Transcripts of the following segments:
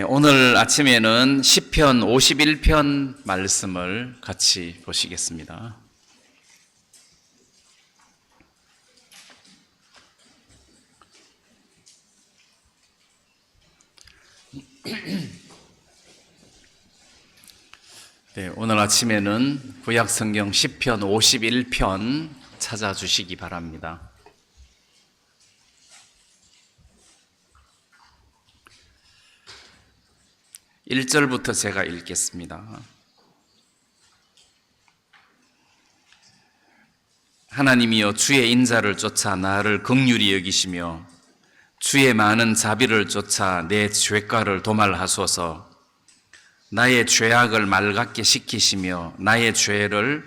오늘 아침에는 시편 51편 말씀을 같이 보시겠습니다. 오늘 아침에는 구약성경 시편 51편 찾아주시기 바랍니다. 1절부터 제가 읽겠습니다. 하나님이여, 주의 인자를 쫓아 나를 긍휼히 여기시며 주의 많은 자비를 쫓아 내 죄가를 도말하소서. 나의 죄악을 맑게 씻기시며 나의 죄를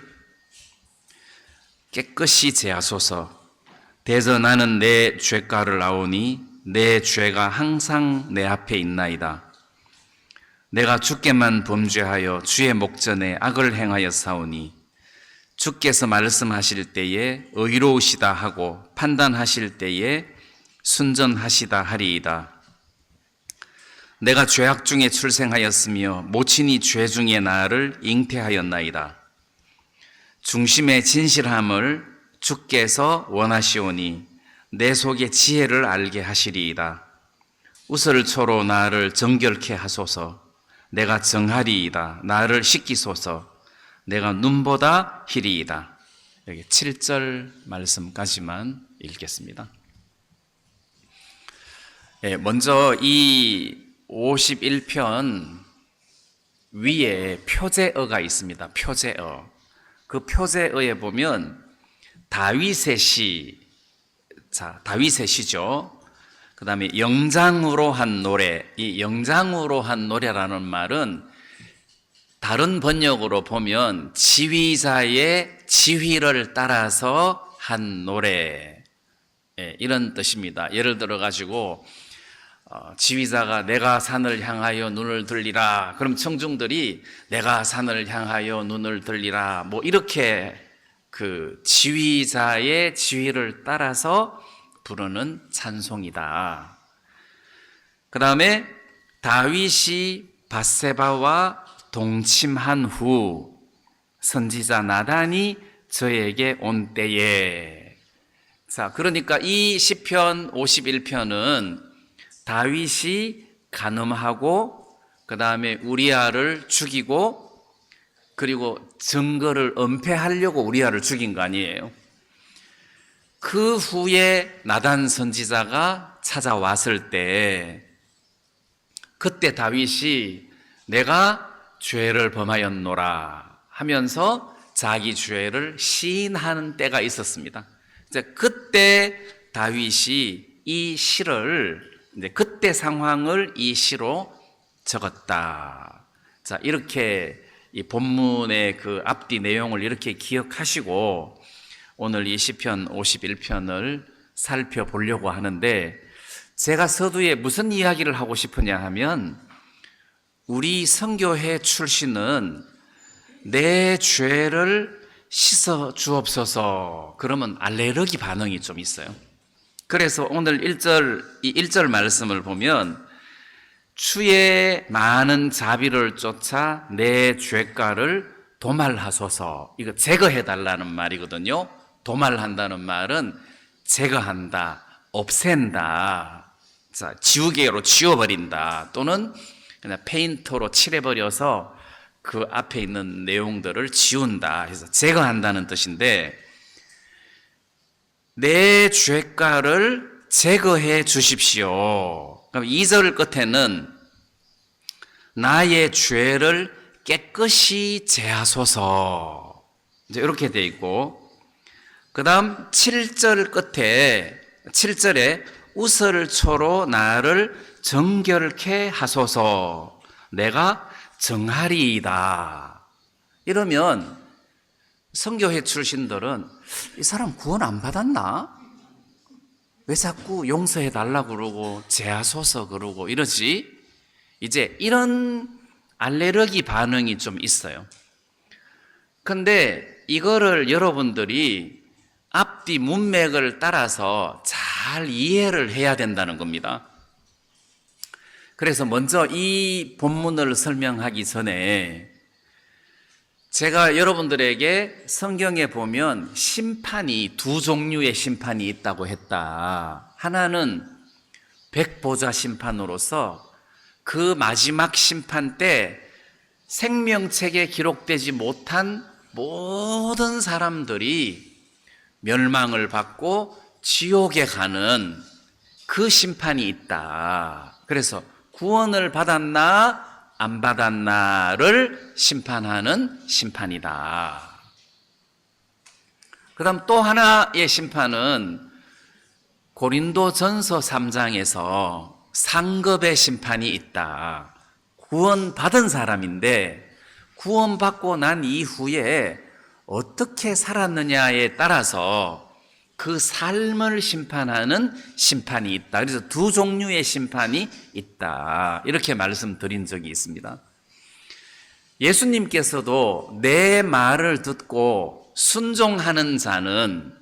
깨끗이 제하소서. 대저 나는 내 죄가를 아오니 내 죄가 항상 내 앞에 있나이다. 내가 주께만 범죄하여 주의 목전에 악을 행하여 사오니 주께서 말씀하실 때에 의로우시다 하고 판단하실 때에 순전하시다 하리이다. 내가 죄악 중에 출생하였으며 모친이 죄 중에 나를 잉태하였나이다. 중심의 진실함을 주께서 원하시오니 내 속의 지혜를 알게 하시리이다. 우설초로 나를 정결케 하소서. 내가 정하리이다. 나를 씻기소서. 내가 눈보다 희리이다. 여기 7절 말씀까지만 읽겠습니다. 먼저 이 51편 위에 표제어가 있습니다. 표제어. 그 표제어에 보면 다윗의 시, 다윗의 시죠. 그 다음에 영장으로 한 노래. 이 영장으로 한 노래라는 말은 다른 번역으로 보면 지휘자의 지휘를 따라서 한 노래, 이런 뜻입니다. 예를 들어 가지고 지휘자가 내가 산을 향하여 눈을 들리라, 그럼 청중들이 내가 산을 향하여 눈을 들리라, 뭐 이렇게 그 지휘자의 지휘를 따라서 부르는 찬송이다. 그 다음에 다윗이 밧세바와 동침한 후 선지자 나단이 저에게 온 때에. 자, 그러니까 이 시편 51편은 다윗이 간음하고 그 다음에 우리아를 죽이고 그리고 증거를 은폐하려고 우리아를 죽인 거 아니에요. 그 후에 나단 선지자가 찾아왔을 때 그때 다윗이 내가 죄를 범하였노라 하면서 자기 죄를 시인하는 때가 있었습니다. 이제 그때 다윗이 이 시를, 이제 그때 상황을 이 시로 적었다. 자, 이렇게 이 본문의 그 앞뒤 내용을 이렇게 기억하시고 오늘 이 시편 51편을 살펴보려고 하는데, 제가 서두에 무슨 이야기를 하고 싶으냐 하면, 우리 선교회 출신은 내 죄를 씻어 주옵소서 그러면 알레르기 반응이 좀 있어요. 그래서 오늘 1절 말씀을 보면 주의 많은 자비를 쫓아 내 죄가를 도말하소서, 이거 제거해달라는 말이거든요. 도말한다는 말은 제거한다, 없앤다, 자, 지우개로 지워버린다, 또는 그냥 페인터로 칠해버려서 그 앞에 있는 내용들을 지운다 해서 제거한다는 뜻인데, 내 죄가를 제거해 주십시오. 그럼 2절 끝에는 나의 죄를 깨끗이 제하소서, 이제 이렇게 돼 있고, 그 다음 7절 끝에 7절에 우설초로 나를 정결케 하소서, 내가 정하리이다. 이러면 선교회 출신들은 이 사람 구원 안 받았나? 왜 자꾸 용서해 달라고 그러고 제하소서 그러고 이러지? 이제 이런 알레르기 반응이 좀 있어요. 근데 이거를 여러분들이 앞뒤 문맥을 따라서 잘 이해를 해야 된다는 겁니다. 그래서 먼저 이 본문을 설명하기 전에 제가 여러분들에게 성경에 보면 심판이 두 종류의 심판이 있다고 했다. 하나는 백보자 심판으로서 그 마지막 심판 때 생명책에 기록되지 못한 모든 사람들이 멸망을 받고 지옥에 가는 그 심판이 있다. 그래서 구원을 받았나 안 받았나를 심판하는 심판이다. 그 다음 또 하나의 심판은 고린도전서 3장에서 상급의 심판이 있다. 구원받은 사람인데 구원받고 난 이후에 어떻게 살았느냐에 따라서 그 삶을 심판하는 심판이 있다. 그래서 두 종류의 심판이 있다. 이렇게 말씀드린 적이 있습니다. 예수님께서도 내 말을 듣고 순종하는 자는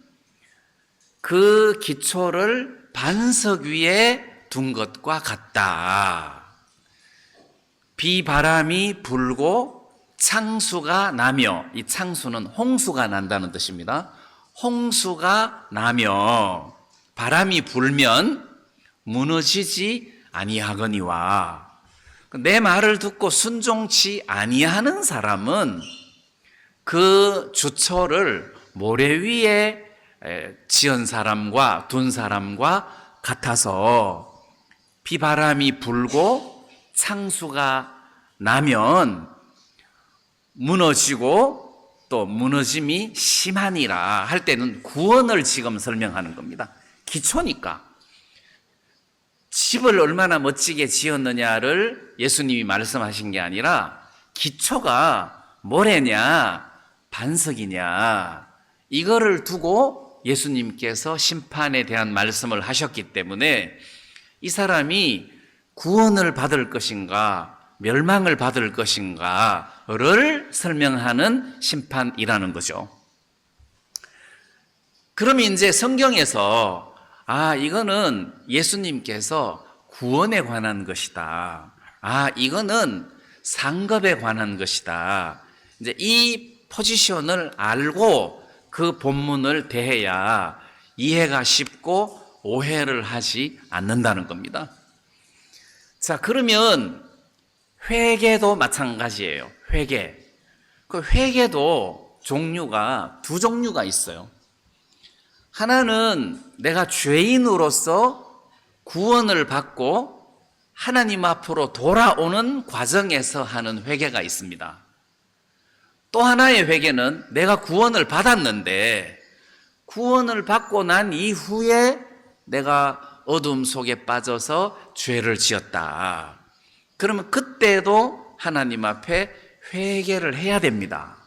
그 기초를 반석 위에 둔 것과 같다. 비바람이 불고 창수가 나며, 이 창수는 홍수가 난다는 뜻입니다. 홍수가 나며 바람이 불면 무너지지 아니하거니와, 내 말을 듣고 순종치 아니하는 사람은 그 주초를 모래 위에 지은 사람과 둔 사람과 같아서 비바람이 불고 창수가 나면 무너지고 또 무너짐이 심하니라 할 때는 구원을 지금 설명하는 겁니다. 기초니까. 집을 얼마나 멋지게 지었느냐를 예수님이 말씀하신 게 아니라 기초가 모래냐 반석이냐 이거를 두고 예수님께서 심판에 대한 말씀을 하셨기 때문에 이 사람이 구원을 받을 것인가 멸망을 받을 것인가를 설명하는 심판이라는 거죠. 그러면 이제 성경에서 이거는 예수님께서 구원에 관한 것이다. 이거는 상급에 관한 것이다. 이제 이 포지션을 알고 그 본문을 대해야 이해가 쉽고 오해를 하지 않는다는 겁니다. 자, 그러면 회개도 마찬가지예요. 회개. 그 회개도 두 종류가 있어요. 하나는 내가 죄인으로서 구원을 받고 하나님 앞으로 돌아오는 과정에서 하는 회개가 있습니다. 또 하나의 회개는 내가 구원을 받았는데 구원을 받고 난 이후에 내가 어둠 속에 빠져서 죄를 지었다. 그러면 그때도 하나님 앞에 회개를 해야 됩니다.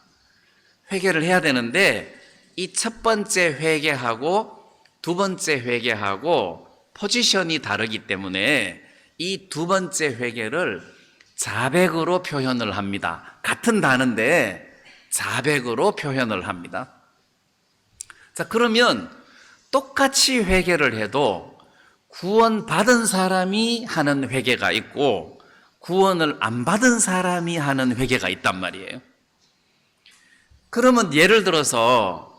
회개를 해야 되는데 이 첫 번째 회개하고 두 번째 회개하고 포지션이 다르기 때문에 이 두 번째 회개를 자백으로 표현을 합니다. 같은 단어인데 자백으로 표현을 합니다. 자, 그러면 똑같이 회개를 해도 구원받은 사람이 하는 회개가 있고 구원을 안 받은 사람이 하는 회개가 있단 말이에요. 그러면 예를 들어서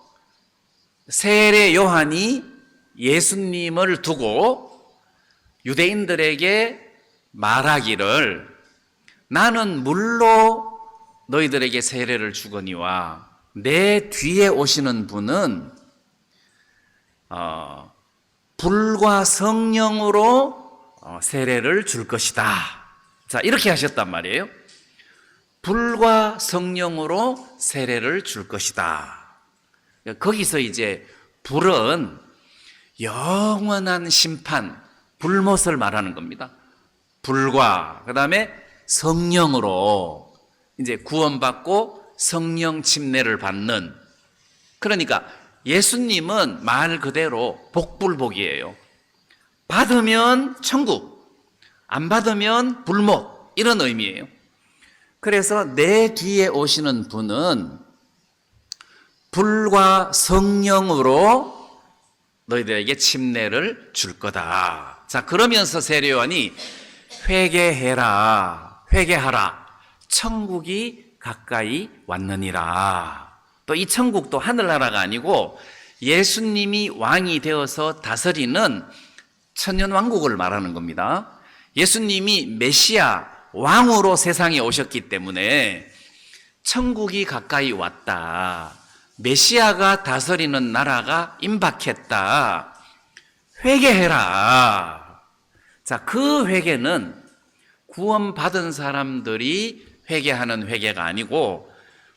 세례 요한이 예수님을 두고 유대인들에게 말하기를 나는 물로 너희들에게 세례를 주거니와 내 뒤에 오시는 분은 불과 성령으로 세례를 줄 것이다. 자, 이렇게 하셨단 말이에요. 불과 성령으로 세례를 줄 것이다. 거기서 이제 불은 영원한 심판, 불못을 말하는 겁니다. 불과, 그 다음에 성령으로 이제 구원받고 성령 침례를 받는, 그러니까 예수님은 말 그대로 복불복이에요. 받으면 천국, 안 받으면 불못, 이런 의미예요. 그래서 내 뒤에 오시는 분은 불과 성령으로 너희들에게 침례를 줄 거다. 자, 그러면서 세례요한이 회개해라, 회개하라. 천국이 가까이 왔느니라. 또 이 천국도 하늘나라가 아니고 예수님이 왕이 되어서 다스리는 천년왕국을 말하는 겁니다. 예수님이 메시아 왕으로 세상에 오셨기 때문에 천국이 가까이 왔다. 메시아가 다스리는 나라가 임박했다. 회개해라. 자, 그 회개는 구원받은 사람들이 회개하는 회개가 아니고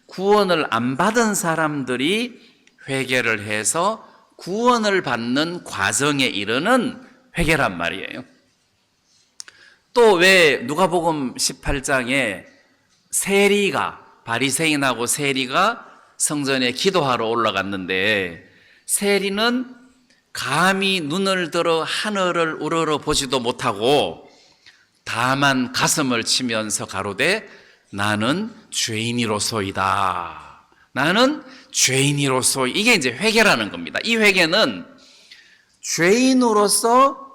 구원을 안 받은 사람들이 회개를 해서 구원을 받는 과정에 이르는 회개란 말이에요. 또 왜 누가복음 18장에 세리가, 바리새인하고 세리가 성전에 기도하러 올라갔는데 세리는 감히 눈을 들어 하늘을 우러러 보지도 못하고 다만 가슴을 치면서 가로되 나는 죄인이로소이다. 나는 죄인이로소. 이게 이제 회개라는 겁니다. 이 회개는 죄인으로서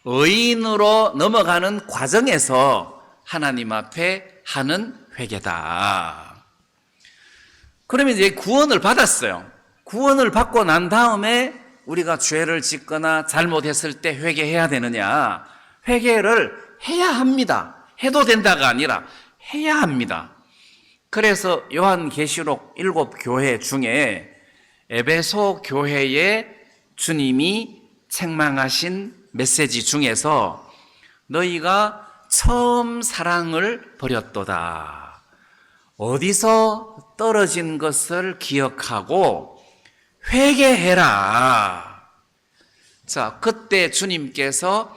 의인으로 넘어가는 과정에서 하나님 앞에 하는 회개다. 그러면 이제 구원을 받았어요. 구원을 받고 난 다음에 우리가 죄를 짓거나 잘못했을 때 회개해야 되느냐? 회개를 해야 합니다. 해도 된다가 아니라 해야 합니다. 그래서 요한계시록 7교회 중에 에베소 교회에 주님이 책망하신 메시지 중에서 너희가 처음 사랑을 버렸도다. 어디서 떨어진 것을 기억하고 회개해라. 자, 그때 주님께서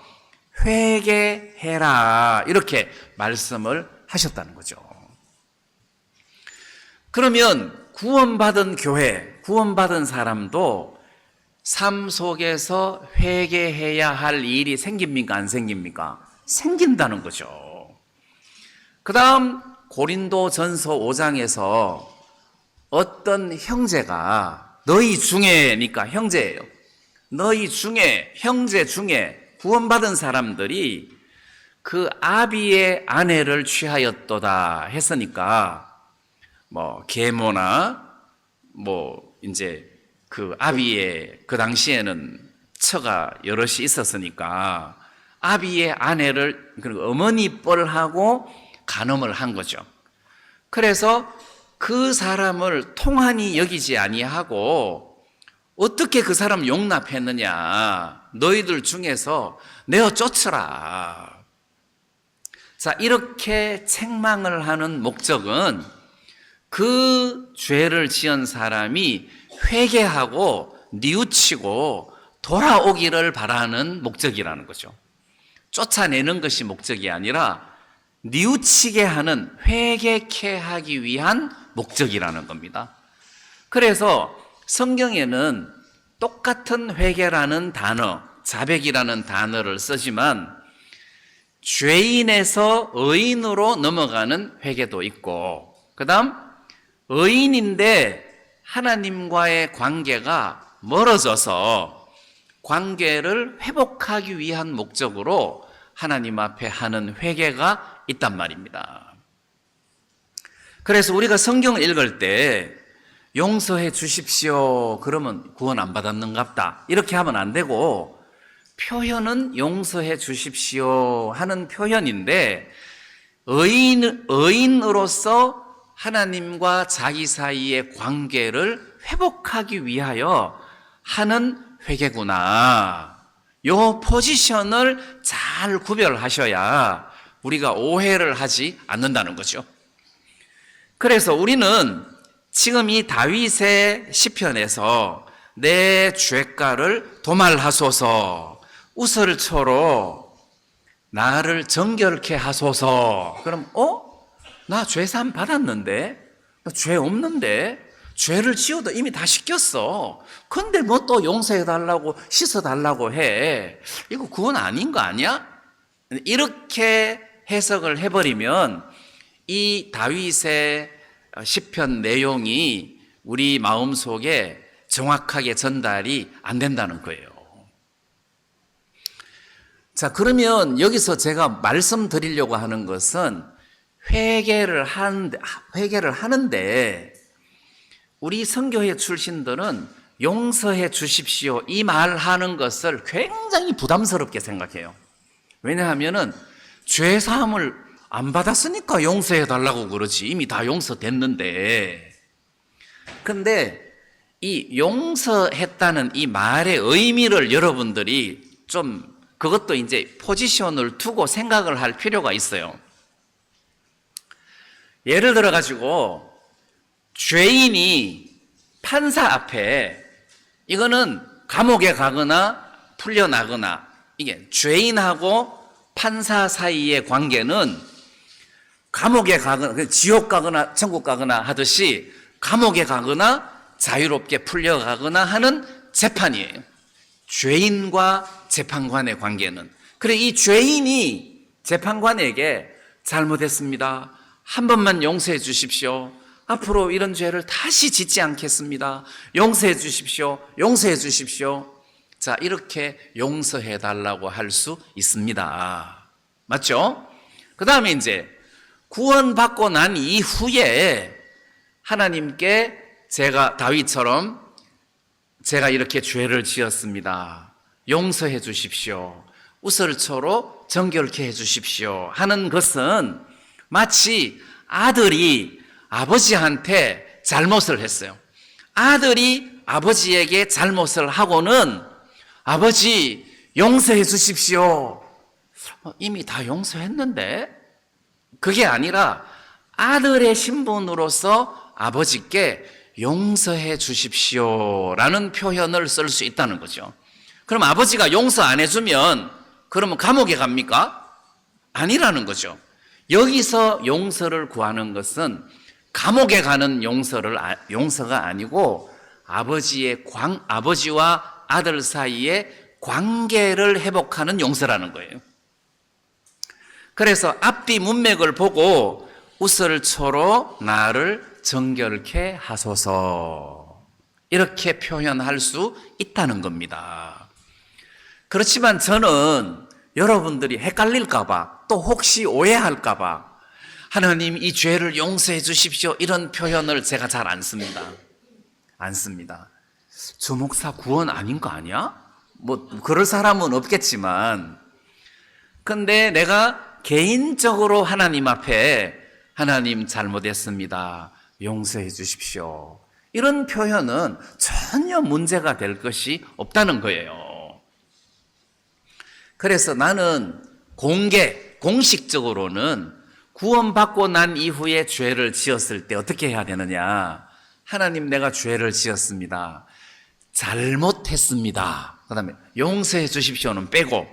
회개해라 이렇게 말씀을 하셨다는 거죠. 그러면 구원받은 교회, 구원받은 사람도 삶 속에서 회개해야 할 일이 생깁니까? 안 생깁니까? 생긴다는 거죠. 그 다음 고린도전서 5장에서 어떤 형제가 너희 중에니까 형제예요. 너희 중에, 형제 중에 구원받은 사람들이 그 아비의 아내를 취하였도다 했으니까 계모나 이제 그 아비의 그 당시에는 처가 여럿이 있었으니까 아비의 아내를 어머니 뻘하고 간음을 한 거죠. 그래서 그 사람을 통한이 여기지 아니하고 어떻게 그 사람 용납했느냐? 너희들 중에서 내어 쫓으라. 자, 이렇게 책망을 하는 목적은 그 죄를 지은 사람이 회개하고 뉘우치고 돌아오기를 바라는 목적이라는 거죠. 쫓아내는 것이 목적이 아니라 뉘우치게 하는, 회개케 하기 위한 목적이라는 겁니다. 그래서 성경에는 똑같은 회개라는 단어, 자백이라는 단어를 쓰지만 죄인에서 의인으로 넘어가는 회개도 있고, 그 다음 의인인데 하나님과의 관계가 멀어져서 관계를 회복하기 위한 목적으로 하나님 앞에 하는 회개가 있단 말입니다. 그래서 우리가 성경을 읽을 때 용서해 주십시오 그러면 구원 안 받았는갑다 이렇게 하면 안 되고, 표현은 용서해 주십시오 하는 표현인데 의인으로서 하나님과 자기 사이의 관계를 회복하기 위하여 하는 회개구나. 요 포지션을 잘 구별하셔야 우리가 오해를 하지 않는다는 거죠. 그래서 우리는 지금 이 다윗의 시편에서 내 죄가를 도말하소서, 우설초로 나를 정결케 하소서. 그럼 나 죄사함 받았는데, 죄 없는데, 죄를 지어도 이미 다 씻겼어. 근데 뭐 또 용서해달라고 씻어달라고 해. 이거 구원 아닌 거 아니야? 이렇게 해석을 해버리면 이 다윗의 시편 내용이 우리 마음속에 정확하게 전달이 안 된다는 거예요. 자, 그러면 여기서 제가 말씀드리려고 하는 것은 회개를 하는데 우리 선교회 출신들은 용서해 주십시오 이 말 하는 것을 굉장히 부담스럽게 생각해요. 왜냐하면은 죄 사함을 안 받았으니까 용서해 달라고 그러지. 이미 다 용서됐는데. 근데 이 용서했다는 이 말의 의미를 여러분들이 좀 그것도 이제 포지션을 두고 생각을 할 필요가 있어요. 예를 들어 가지고 죄인이 판사 앞에 이거는 감옥에 가거나 풀려나거나 이게 죄인하고 판사 사이의 관계는 감옥에 가거나 지옥 가거나 천국 가거나 하듯이 감옥에 가거나 자유롭게 풀려가거나 하는 재판이에요. 죄인과 재판관의 관계는. 그래 이 죄인이 재판관에게 잘못했습니다. 한 번만 용서해 주십시오. 앞으로 이런 죄를 다시 짓지 않겠습니다. 용서해 주십시오. 용서해 주십시오. 자, 이렇게 용서해 달라고 할 수 있습니다. 맞죠? 그 다음에 이제 구원받고 난 이후에 하나님께 제가 다윗처럼 제가 이렇게 죄를 지었습니다. 용서해 주십시오. 우설초로 정결케 해 주십시오. 하는 것은 마치 아들이 아버지한테 잘못을 했어요. 아들이 아버지에게 잘못을 하고는 아버지 용서해 주십시오. 이미 다 용서했는데? 그게 아니라 아들의 신분으로서 아버지께 용서해 주십시오라는 표현을 쓸 수 있다는 거죠. 그럼 아버지가 용서 안 해주면 그러면 감옥에 갑니까? 아니라는 거죠. 여기서 용서를 구하는 것은 감옥에 가는 용서가 아니고 아버지와 아들 사이의 관계를 회복하는 용서라는 거예요. 그래서 앞뒤 문맥을 보고 우설초로 나를 정결케 하소서 이렇게 표현할 수 있다는 겁니다. 그렇지만 저는 여러분들이 헷갈릴까봐 또 혹시 오해할까봐 하나님 이 죄를 용서해 주십시오 이런 표현을 제가 잘 안 씁니다. 저 목사 구원 아닌 거 아니야? 뭐 그럴 사람은 없겠지만 근데 내가 개인적으로 하나님 앞에 하나님 잘못했습니다. 용서해 주십시오. 이런 표현은 전혀 문제가 될 것이 없다는 거예요. 그래서 나는 공식적으로는 구원받고 난 이후에 죄를 지었을 때 어떻게 해야 되느냐. 하나님 내가 죄를 지었습니다. 잘못했습니다. 그 다음에 용서해 주십시오는 빼고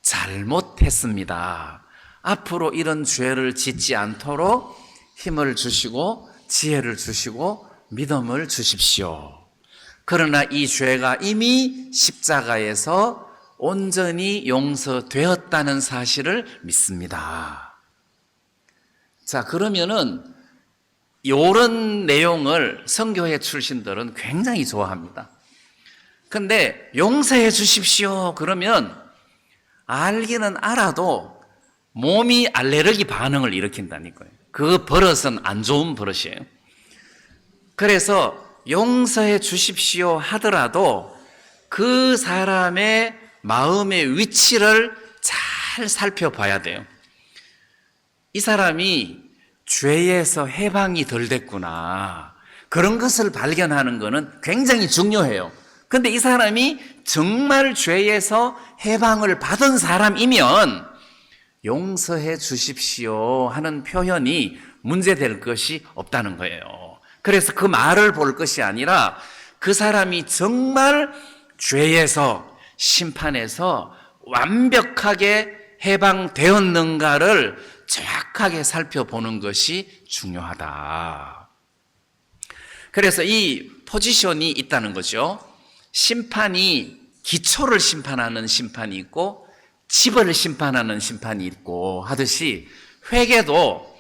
잘못했습니다. 앞으로 이런 죄를 짓지 않도록 힘을 주시고 지혜를 주시고 믿음을 주십시오. 그러나 이 죄가 이미 십자가에서 온전히 용서되었다는 사실을 믿습니다. 자, 그러면은 이런 내용을 선교회 출신들은 굉장히 좋아합니다. 근데 용서해 주십시오 그러면 알기는 알아도 몸이 알레르기 반응을 일으킨다니까요. 그 버릇은 안 좋은 버릇이에요. 그래서 용서해 주십시오 하더라도 그 사람의 마음의 위치를 잘 살펴봐야 돼요. 이 사람이 죄에서 해방이 덜 됐구나. 그런 것을 발견하는 것은 굉장히 중요해요. 근데 이 사람이 정말 죄에서 해방을 받은 사람이면 용서해 주십시오 하는 표현이 문제될 것이 없다는 거예요. 그래서 그 말을 볼 것이 아니라 그 사람이 정말 죄에서 심판에서 완벽하게 해방되었는가를 정확하게 살펴보는 것이 중요하다. 그래서 이 포지션이 있다는 거죠. 심판이 기초를 심판하는 심판이 있고 집을 심판하는 심판이 있고 하듯이 회개도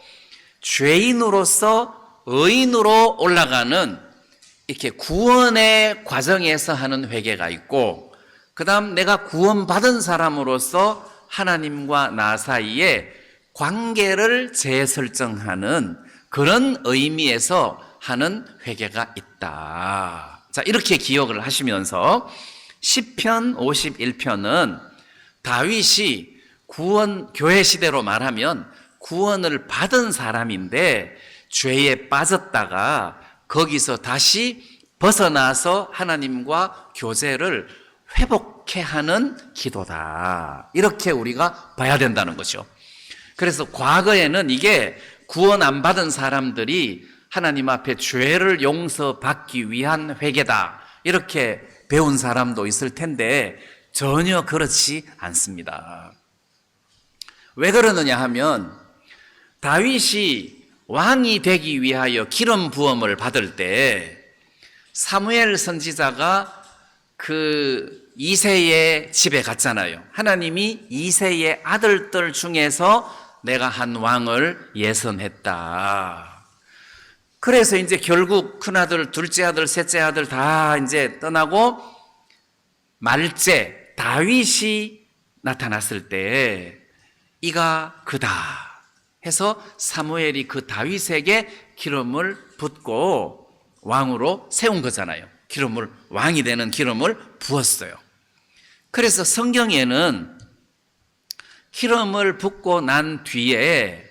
죄인으로서 의인으로 올라가는 이렇게 구원의 과정에서 하는 회개가 있고 그 다음 내가 구원받은 사람으로서 하나님과 나 사이에 관계를 재설정하는 그런 의미에서 하는 회개가 있다. 자, 이렇게 기억을 하시면서 시편 51편은 다윗이 교회 시대로 말하면 구원을 받은 사람인데 죄에 빠졌다가 거기서 다시 벗어나서 하나님과 교제를 회복해 하는 기도다. 이렇게 우리가 봐야 된다는 거죠. 그래서 과거에는 이게 구원 안 받은 사람들이 하나님 앞에 죄를 용서받기 위한 회개다. 이렇게 배운 사람도 있을 텐데 전혀 그렇지 않습니다. 왜 그러느냐 하면 다윗이 왕이 되기 위하여 기름 부음을 받을 때 사무엘 선지자가 그 이새의 집에 갔잖아요. 하나님이 이새의 아들들 중에서 내가 한 왕을 예선했다. 그래서 이제 결국 큰아들, 둘째 아들, 셋째 아들 다 이제 떠나고 말째 다윗이 나타났을 때 이가 그다 해서 사무엘이 그 다윗에게 기름을 붓고 왕으로 세운 거잖아요. 왕이 되는 기름을 부었어요. 그래서 성경에는 기름을 붓고 난 뒤에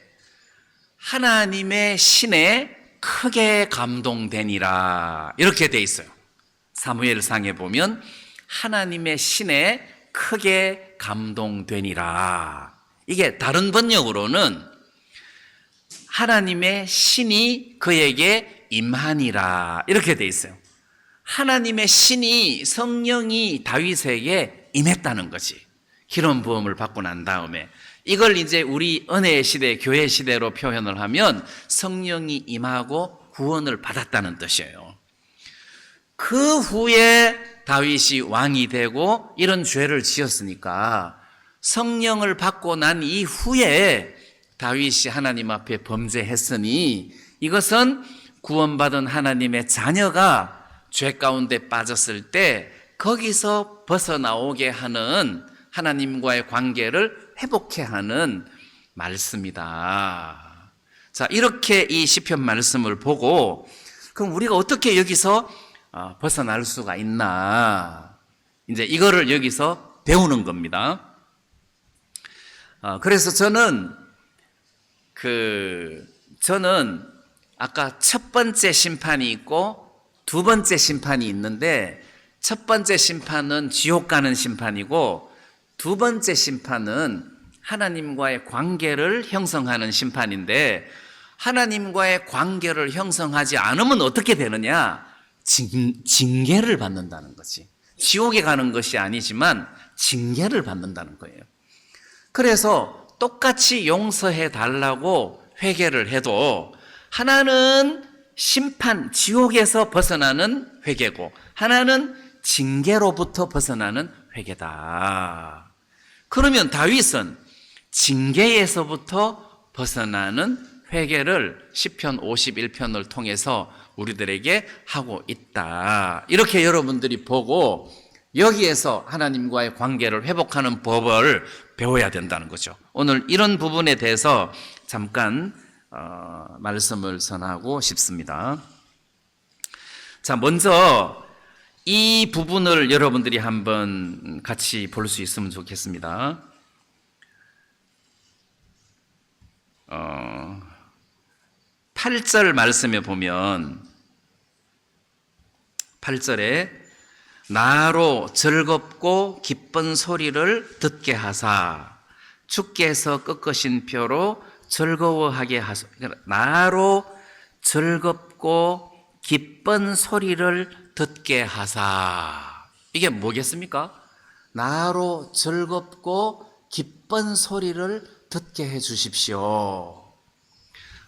하나님의 신에 크게 감동되니라 이렇게 돼 있어요. 사무엘상에 보면 하나님의 신에 크게 감동되니라. 이게 다른 번역으로는 하나님의 신이 그에게 임하니라 이렇게 돼 있어요. 하나님의 신이 성령이 다윗에게 임했다는 거지. 기름 부음을 받고 난 다음에 이걸 이제 우리 은혜의 시대, 교회 시대로 표현을 하면 성령이 임하고 구원을 받았다는 뜻이에요. 그 후에 다윗이 왕이 되고 이런 죄를 지었으니까 성령을 받고 난 이후에 다윗이 하나님 앞에 범죄했으니 이것은 구원받은 하나님의 자녀가 죄 가운데 빠졌을 때 거기서 벗어나오게 하는 하나님과의 관계를 회복해 하는 말씀이다. 자, 이렇게 이 시편 말씀을 보고 그럼 우리가 어떻게 여기서 벗어날 수가 있나? 이제 이거를 여기서 배우는 겁니다. 그래서 저는 아까 첫 번째 심판이 있고 두 번째 심판이 있는데 첫 번째 심판은 지옥 가는 심판이고 두 번째 심판은 하나님과의 관계를 형성하는 심판인데 하나님과의 관계를 형성하지 않으면 어떻게 되느냐? 징계를 받는다는 거지. 지옥에 가는 것이 아니지만 징계를 받는다는 거예요. 그래서 똑같이 용서해 달라고 회개를 해도 하나는 심판, 지옥에서 벗어나는 회개고 하나는 징계로부터 벗어나는 회개다. 그러면 다윗은 징계에서부터 벗어나는 회개를 시편 51편을 통해서 우리들에게 하고 있다. 이렇게 여러분들이 보고 여기에서 하나님과의 관계를 회복하는 법을 배워야 된다는 거죠. 오늘 이런 부분에 대해서 잠깐 말씀을 전하고 싶습니다. 자, 먼저 이 부분을 여러분들이 한번 같이 볼 수 있으면 좋겠습니다. 8절 말씀에 보면 8절에 나로 즐겁고 기쁜 소리를 듣게 하사 주께서 꺾으신 표로 즐거워하게 하소서. 나로 즐겁고 기쁜 소리를 듣게 하사. 이게 뭐겠습니까? 나로 즐겁고 기쁜 소리를 듣게 해 주십시오.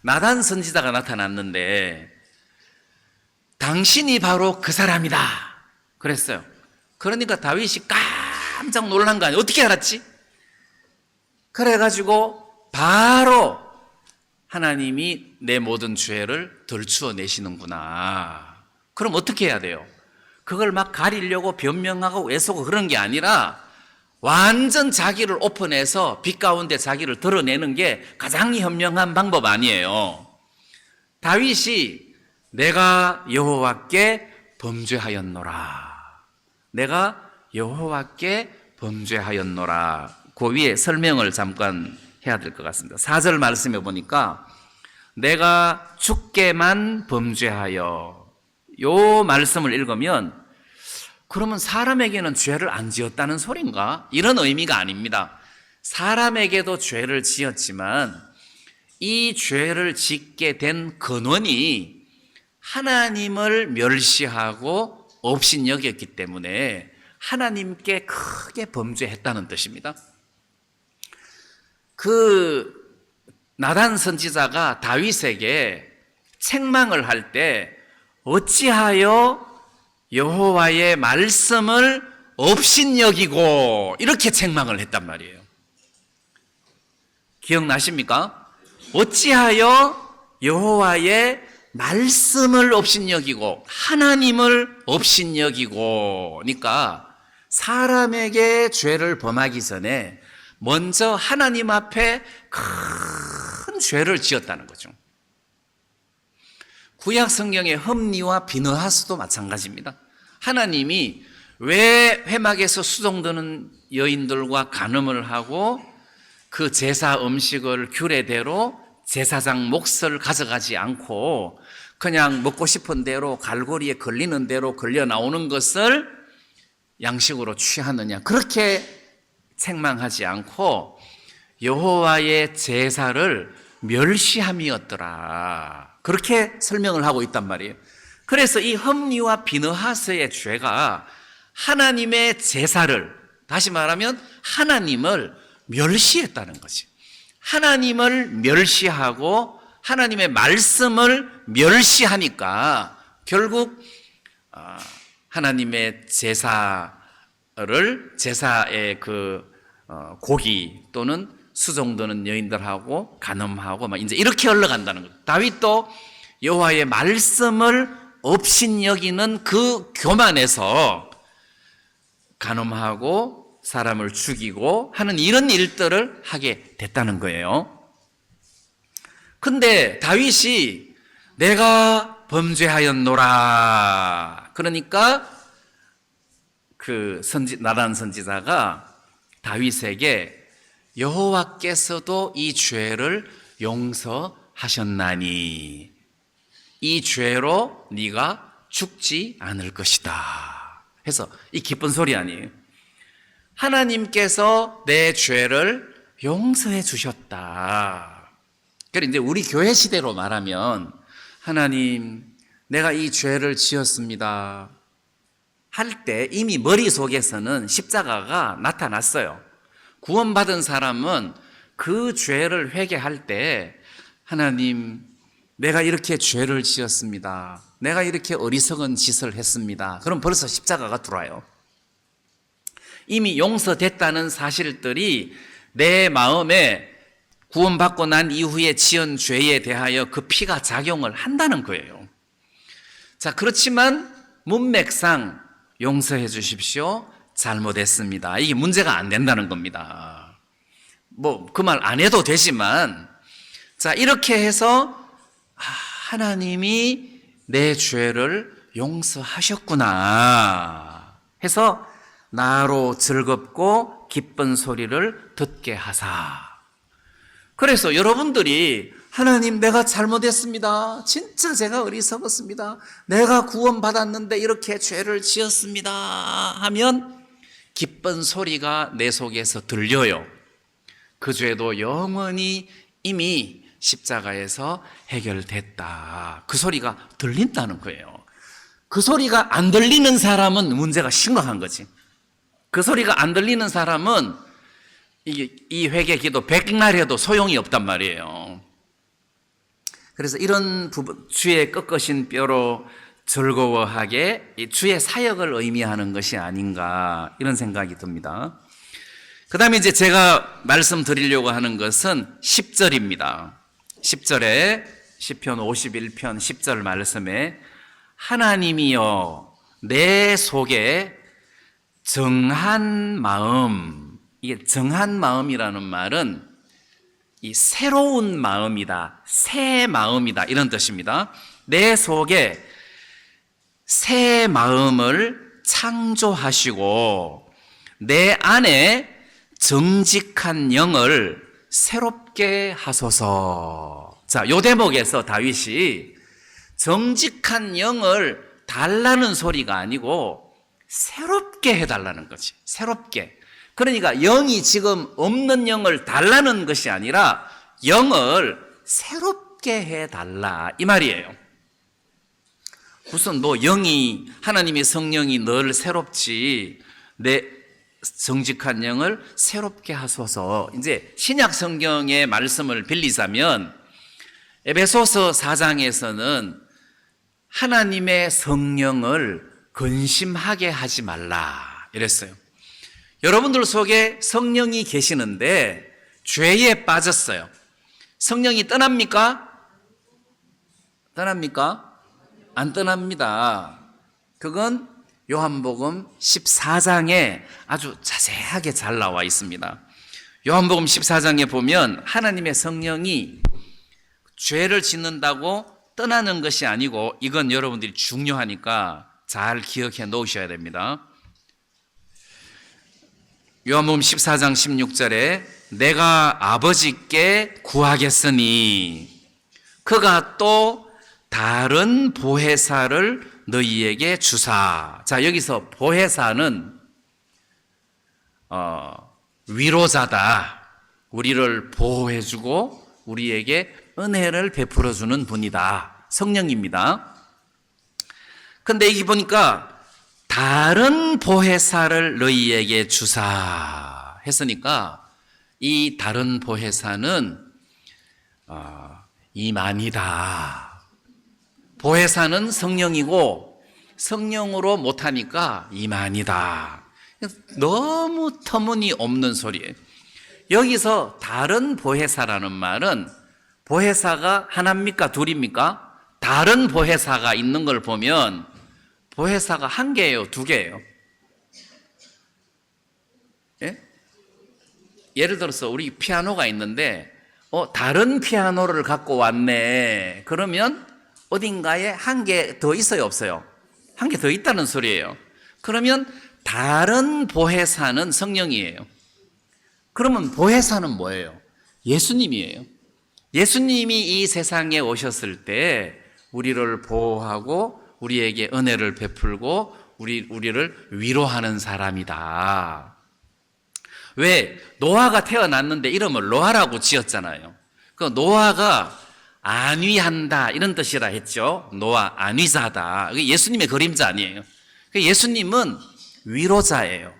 나단 선지자가 나타났는데 당신이 바로 그 사람이다 그랬어요. 그러니까 다윗이 깜짝 놀란 거 아니에요. 어떻게 알았지? 그래가지고 바로 하나님이 내 모든 죄를 덜추어 내시는구나. 그럼 어떻게 해야 돼요? 그걸 막 가리려고 변명하고 애쓰고 그런 게 아니라 완전 자기를 오픈해서 빛 가운데 자기를 드러내는 게 가장 현명한 방법 아니에요. 다윗이 내가 여호와께 범죄하였노라. 내가 여호와께 범죄하였노라. 그 위에 설명을 잠깐 해야 될 것 같습니다. 4절 말씀해 보니까 내가 주께만 범죄하여, 요 말씀을 읽으면 그러면 사람에게는 죄를 안 지었다는 소린가? 이런 의미가 아닙니다. 사람에게도 죄를 지었지만 이 죄를 짓게 된 근원이 하나님을 멸시하고 업신여겼기 때문에 하나님께 크게 범죄했다는 뜻입니다. 그 나단 선지자가 다윗에게 책망을 할 때 어찌하여 여호와의 말씀을 업신여기고 이렇게 책망을 했단 말이에요. 기억나십니까? 어찌하여 여호와의 말씀을 업신여기고 하나님을 업신여기고, 그러니까 사람에게 죄를 범하기 전에 먼저 하나님 앞에 큰 죄를 지었다는 거죠. 구약 성경의 흠니와 비느하스도 마찬가지입니다. 하나님이 왜 회막에서 수종드는 여인들과 간음을 하고 그 제사 음식을 규례대로 제사장 몫을 가져가지 않고 그냥 먹고 싶은 대로 갈고리에 걸리는 대로 걸려 나오는 것을 양식으로 취하느냐, 그렇게 책망하지 않고 여호와의 제사를 멸시함이었더라, 그렇게 설명을 하고 있단 말이에요. 그래서 이 흠니와 비느하스의 죄가 하나님의 제사를, 다시 말하면 하나님을 멸시했다는 거지. 하나님을 멸시하고 하나님의 말씀을 멸시하니까 결국 하나님의 제사의 그 고기 또는 수종드는 여인들하고 간음하고 막 이제 이렇게 흘러간다는 거예요. 다윗도 여호와의 말씀을 업신여기는 그 교만에서 간음하고 사람을 죽이고 하는 이런 일들을 하게 됐다는 거예요. 근데 다윗이 내가 범죄하였노라, 그러니까 그 나단 선지자가 다윗에게 여호와께서도 이 죄를 용서하셨나니 이 죄로 네가 죽지 않을 것이다 해서, 이 기쁜 소리 아니에요. 하나님께서 내 죄를 용서해 주셨다. 그래서 이제 우리 교회 시대로 말하면 하나님, 내가 이 죄를 지었습니다 할 때 이미 머릿속에서는 십자가가 나타났어요. 구원받은 사람은 그 죄를 회개할 때 하나님, 내가 이렇게 죄를 지었습니다, 내가 이렇게 어리석은 짓을 했습니다, 그럼 벌써 십자가가 들어와요. 이미 용서됐다는 사실들이 내 마음에 구원받고 난 이후에 지은 죄에 대하여 그 피가 작용을 한다는 거예요. 자, 그렇지만 문맥상 용서해 주십시오, 잘못했습니다, 이게 문제가 안 된다는 겁니다. 뭐 그 말 안 해도 되지만, 자, 이렇게 해서 하나님이 내 죄를 용서하셨구나 해서 나로 즐겁고 기쁜 소리를 듣게 하사. 그래서 여러분들이 하나님, 내가 잘못했습니다, 진짜 제가 어리석었습니다, 내가 구원받았는데 이렇게 죄를 지었습니다 하면 기쁜 소리가 내 속에서 들려요. 그 죄도 영원히 이미 십자가에서 해결됐다, 그 소리가 들린다는 거예요. 그 소리가 안 들리는 사람은 문제가 심각한 거지. 그 소리가 안 들리는 사람은 이 회개 기도 백날 해도 소용이 없단 말이에요. 그래서 이런 부분, 주의 꺾으신 뼈로 즐거워하게, 주의 사역을 의미하는 것이 아닌가, 이런 생각이 듭니다. 그 다음에 이제 제가 말씀드리려고 하는 것은 10절입니다. 10절에 시편 51편 10절 말씀에 하나님이여 내 속에 정한 마음, 이게 정한 마음이라는 말은 이 새로운 마음이다, 새 마음이다 이런 뜻입니다. 내 속에 새 마음을 창조하시고 내 안에 정직한 영을 새롭게 하소서. 자, 요 대목에서 다윗이 정직한 영을 달라는 소리가 아니고 새롭게 해달라는 거지. 새롭게. 그러니까 영이 지금 없는 영을 달라는 것이 아니라 영을 새롭게 해달라 이 말이에요. 무슨 뭐 영이, 하나님의 성령이 늘 새롭지, 내 정직한 영을 새롭게 하소서. 이제 신약 성경의 말씀을 빌리자면 에베소서 4장에서는 하나님의 성령을 근심하게 하지 말라 이랬어요. 여러분들 속에 성령이 계시는데 죄에 빠졌어요. 성령이 떠납니까? 떠납니까? 안 떠납니다. 그건 요한복음 14장에 아주 자세하게 잘 나와 있습니다. 요한복음 14장에 보면 하나님의 성령이 죄를 짓는다고 떠나는 것이 아니고, 이건 여러분들이 중요하니까 잘 기억해 놓으셔야 됩니다. 요한복음 14장 16절에 내가 아버지께 구하겠으니 그가 또 다른 보혜사를 너희에게 주사. 자, 여기서 보혜사는 위로자다. 우리를 보호해주고 우리에게 은혜를 베풀어주는 분이다. 성령입니다. 근데 여기 보니까 다른 보혜사를 너희에게 주사 했으니까 이 다른 보혜사는 이만이다. 보혜사는 성령이고 성령으로 못하니까 이만이다. 너무 터무니없는 소리예요. 여기서 다른 보혜사라는 말은 보혜사가 하나입니까? 둘입니까? 다른 보혜사가 있는 걸 보면 보혜사가 한 개예요? 두 개예요? 예? 예를 들어서 우리 피아노가 있는데 다른 피아노를 갖고 왔네. 그러면 어딘가에 한 개 더 있어요? 없어요? 한 개 더 있다는 소리예요. 그러면 다른 보혜사는 성령이에요. 그러면 보혜사는 뭐예요? 예수님이에요. 예수님이 이 세상에 오셨을 때 우리를 보호하고 우리에게 은혜를 베풀고 우리를 위로하는 사람이다. 왜? 노아가 태어났는데 이름을 노아라고 지었잖아요. 그 노아가 안위한다 이런 뜻이라 했죠. 노아, 안위자다. 예수님의 그림자 아니에요. 예수님은 위로자예요.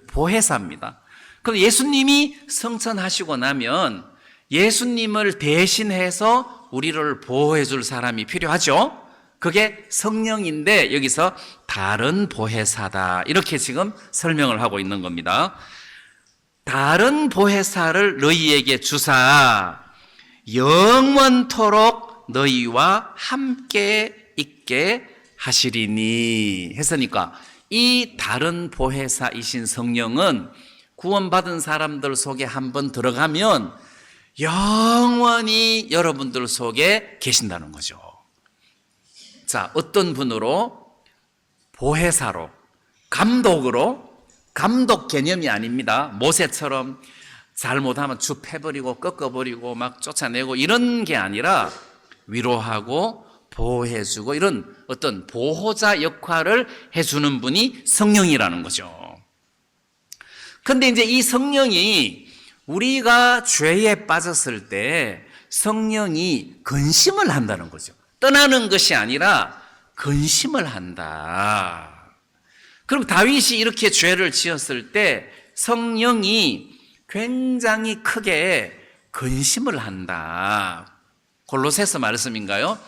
보혜사입니다. 그럼 예수님이 성천하시고 나면 예수님을 대신해서 우리를 보호해 줄 사람이 필요하죠. 그게 성령인데 여기서 다른 보혜사다 이렇게 지금 설명을 하고 있는 겁니다. 다른 보혜사를 너희에게 주사 영원토록 너희와 함께 있게 하시리니 했으니까 이 다른 보혜사이신 성령은 구원받은 사람들 속에 한번 들어가면 영원히 여러분들 속에 계신다는 거죠. 자, 어떤 분으로? 보혜사로, 감독으로. 감독 개념이 아닙니다. 모세처럼 잘못하면 주 패버리고 꺾어버리고 막 쫓아내고 이런 게 아니라 위로하고 보호해주고 이런 어떤 보호자 역할을 해주는 분이 성령이라는 거죠. 근데 이제 이 성령이 우리가 죄에 빠졌을 때 성령이 근심을 한다는 거죠. 떠나는 것이 아니라 근심을 한다. 그럼 다윗이 이렇게 죄를 지었을 때 성령이 굉장히 크게 근심을 한다. 골로새서 말씀인가요?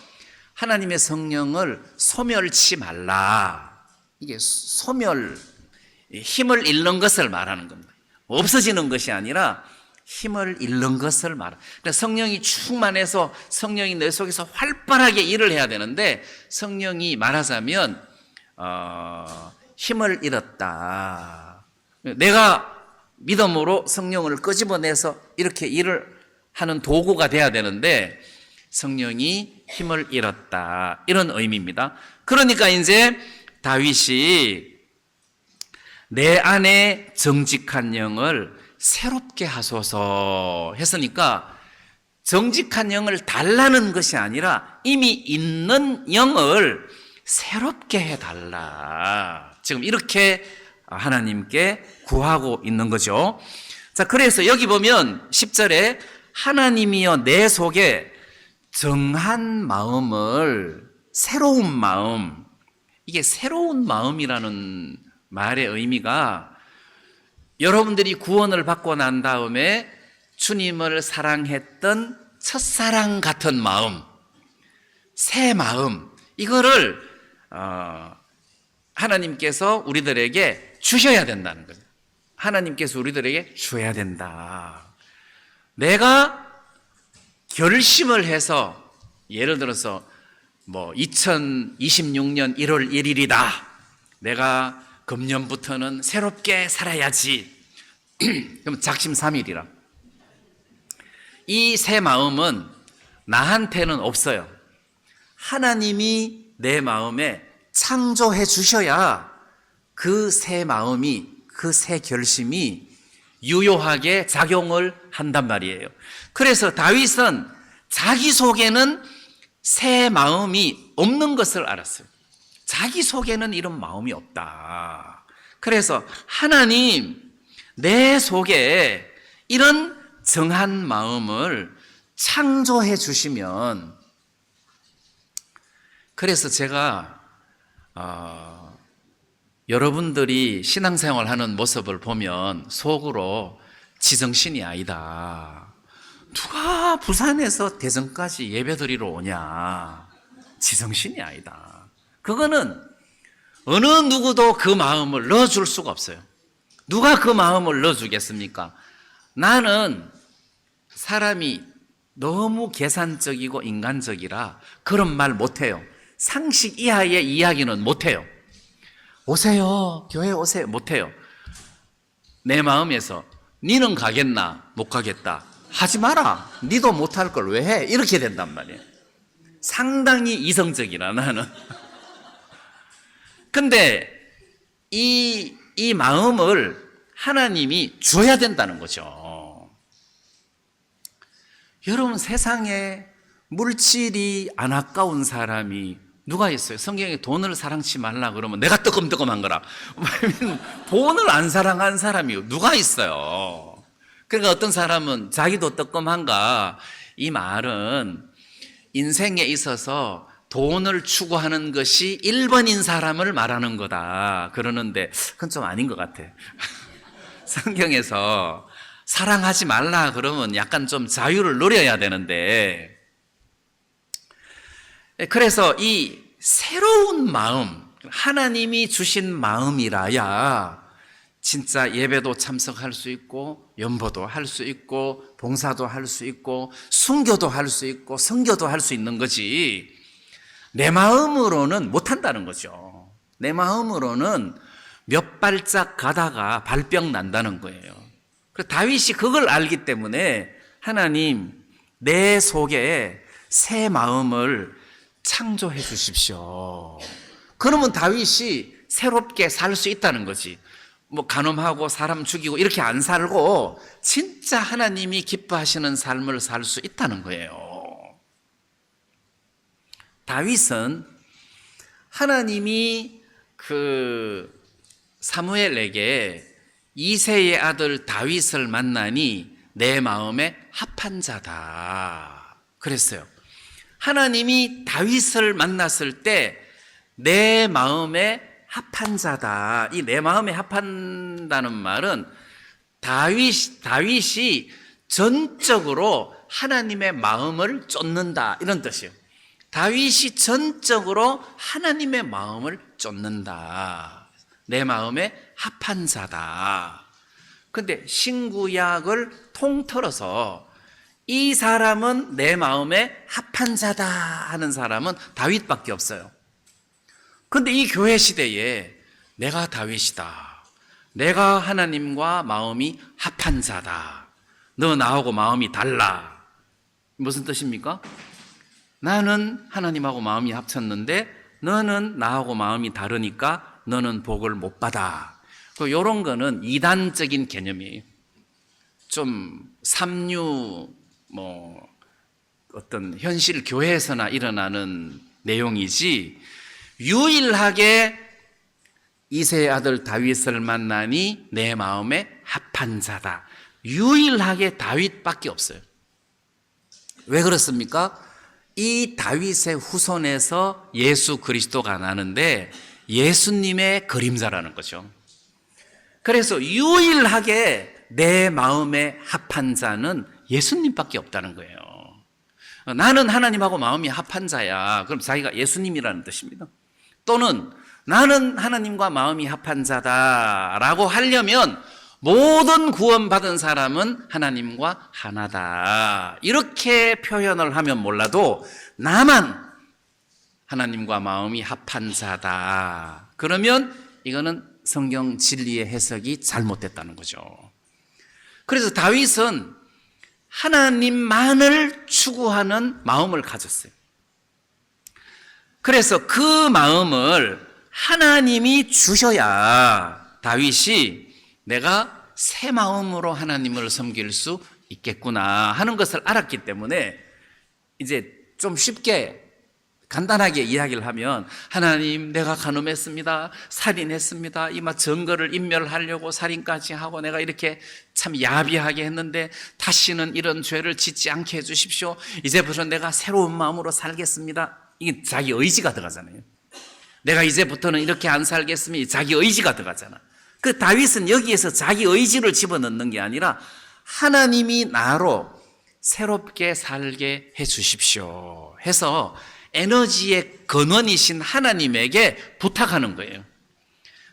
하나님의 성령을 소멸치 말라. 이게 소멸, 힘을 잃는 것을 말하는 겁니다. 없어지는 것이 아니라 힘을 잃는 것을 말합니다. 그러니까 성령이 충만해서 성령이 내 속에서 활발하게 일을 해야 되는데 성령이 말하자면 힘을 잃었다. 내가 믿음으로 성령을 끄집어내서 이렇게 일을 하는 도구가 돼야 되는데 성령이 힘을 잃었다, 이런 의미입니다. 그러니까 이제 다윗이 내 안에 정직한 영을 새롭게 하소서 했으니까 정직한 영을 달라는 것이 아니라 이미 있는 영을 새롭게 해달라, 지금 이렇게 하나님께 구하고 있는 거죠. 자, 그래서 여기 보면 10절에 하나님이여 내 속에 정한 마음을, 새로운 마음, 이게 새로운 마음이라는 말의 의미가 여러분들이 구원을 받고 난 다음에 주님을 사랑했던 첫사랑 같은 마음, 새 마음, 이거를 하나님께서 우리들에게 주셔야 된다는 거죠. 하나님께서 우리들에게 줘야 된다. 내가 결심을 해서, 예를 들어서 2026년 1월 1일이다. 내가 금년부터는 새롭게 살아야지. 그럼 작심삼일이라. 이 새 마음은 나한테는 없어요. 하나님이 내 마음에 창조해 주셔야 그 새 마음이, 그 새 결심이 유효하게 작용을 한단 말이에요. 그래서 다윗은 자기 속에는 새 마음이 없는 것을 알았어요. 자기 속에는 이런 마음이 없다. 그래서 하나님, 내 속에 이런 정한 마음을 창조해 주시면, 그래서 제가 여러분들이 신앙생활 하는 모습을 보면 속으로 지정신이 아니다. 누가 부산에서 대전까지 예배드리러 오냐. 지정신이 아니다. 그거는 어느 누구도 그 마음을 넣어줄 수가 없어요. 누가 그 마음을 넣어주겠습니까? 나는 사람이 너무 계산적이고 인간적이라 그런 말 못해요. 상식 이하의 이야기는 못해요. 오세요, 교회 오세요, 못해요. 내 마음에서 니는 가겠나? 못 가겠다. 하지 마라. 니도 못할 걸 왜 해? 이렇게 된단 말이에요. 상당히 이성적이라 나는. 근데 이 마음을 하나님이 줘야 된다는 거죠. 여러분, 세상에 물질이 안 아까운 사람이 누가 있어요? 성경에 돈을 사랑치 말라 그러면 내가 뜨끔뜨끔한 거라. 돈을 안 사랑한 사람이 누가 있어요? 그러니까 어떤 사람은 자기도 뜨끔한가, 이 말은 인생에 있어서 돈을 추구하는 것이 1번인 사람을 말하는 거다 그러는데 그건 좀 아닌 것 같아. 성경에서 사랑하지 말라 그러면 약간 좀 자유를 누려야 되는데, 그래서 이 새로운 마음, 하나님이 주신 마음이라야 진짜 예배도 참석할 수 있고, 연보도 할 수 있고, 봉사도 할 수 있고, 순교도 할 수 있고, 선교도 할 수 있는 거지, 내 마음으로는 못한다는 거죠. 내 마음으로는 몇 발짝 가다가 발병 난다는 거예요. 그래서 다윗이 그걸 알기 때문에 하나님, 내 속에 새 마음을 창조해 주십시오. 그러면 다윗이 새롭게 살 수 있다는 거지. 간음하고 사람 죽이고 이렇게 안 살고 진짜 하나님이 기뻐하시는 삶을 살 수 있다는 거예요. 다윗은 하나님이 사무엘에게 이새의 아들 다윗을 만나니 내 마음에 합한 자다 그랬어요. 하나님이 다윗을 만났을 때 내 마음에 합한 자다. 이 내 마음에 합한다는 말은 다윗이 전적으로 하나님의 마음을 쫓는다, 이런 뜻이에요. 다윗이 전적으로 하나님의 마음을 쫓는다. 내 마음에 합한 자다. 근데 신구약을 통틀어서 이 사람은 내 마음에 합한 자다 하는 사람은 다윗밖에 없어요. 근데 이 교회 시대에 내가 다윗이다, 내가 하나님과 마음이 합한 자다. 너 나하고 마음이 달라. 무슨 뜻입니까? 나는 하나님하고 마음이 합쳤는데 너는 나하고 마음이 다르니까 너는 복을 못 받아. 이런 거는 이단적인 개념이에요. 좀 삼류 어떤 현실 교회에서나 일어나는 내용이지, 유일하게 이새의 아들 다윗을 만나니 내 마음에 합한 자다. 유일하게 다윗밖에 없어요. 왜 그렇습니까? 이 다윗의 후손에서 예수 그리스도가 나는데 예수님의 그림자라는 거죠. 그래서 유일하게 내 마음에 합한 자는 예수님밖에 없다는 거예요. 나는 하나님하고 마음이 합한 자야. 그럼 자기가 예수님이라는 뜻입니다. 또는 나는 하나님과 마음이 합한 자다라고 하려면 모든 구원받은 사람은 하나님과 하나다. 이렇게 표현을 하면 몰라도 나만 하나님과 마음이 합한 자다. 그러면 이거는 성경 진리의 해석이 잘못됐다는 거죠. 그래서 다윗은 하나님만을 추구하는 마음을 가졌어요. 그래서 그 마음을 하나님이 주셔야 다윗이 내가 새 마음으로 하나님을 섬길 수 있겠구나 하는 것을 알았기 때문에 이제 좀 쉽게 간단하게 이야기를 하면, 하나님 내가 간음했습니다, 살인했습니다, 이마 증거를 인멸하려고 살인까지 하고 내가 이렇게 참 야비하게 했는데 다시는 이런 죄를 짓지 않게 해주십시오. 이제부터 내가 새로운 마음으로 살겠습니다. 이게 자기 의지가 들어가잖아요. 내가 이제부터는 이렇게 안 살겠으면 자기 의지가 들어가잖아. 그 다윗은 여기에서 자기 의지를 집어넣는 게 아니라 하나님이 나로 새롭게 살게 해 주십시오 해서 에너지의 근원이신 하나님에게 부탁하는 거예요.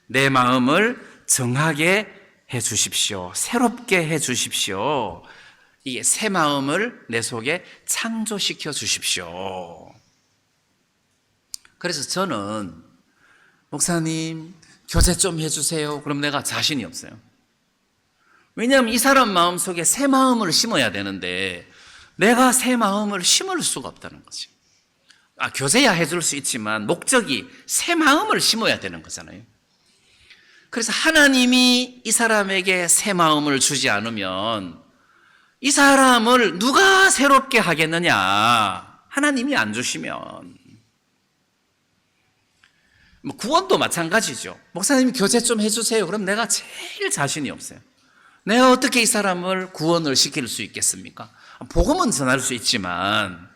내 마음을 정하게 해 주십시오. 새롭게 해 주십시오. 이게 새 마음을 내 속에 창조시켜 주십시오. 그래서 저는 목사님 교제 좀 해주세요. 그럼 내가 자신이 없어요. 왜냐하면 이 사람 마음속에 새 마음을 심어야 되는데 내가 새 마음을 심을 수가 없다는 거죠. 교제야 해줄 수 있지만 목적이 새 마음을 심어야 되는 거잖아요. 그래서 하나님이 이 사람에게 새 마음을 주지 않으면 이 사람을 누가 새롭게 하겠느냐? 하나님이 안 주시면. 구원도 마찬가지죠. 목사님 교제 좀 해주세요. 그럼 내가 제일 자신이 없어요. 내가 어떻게 이 사람을 구원을 시킬 수 있겠습니까? 복음은 전할 수 있지만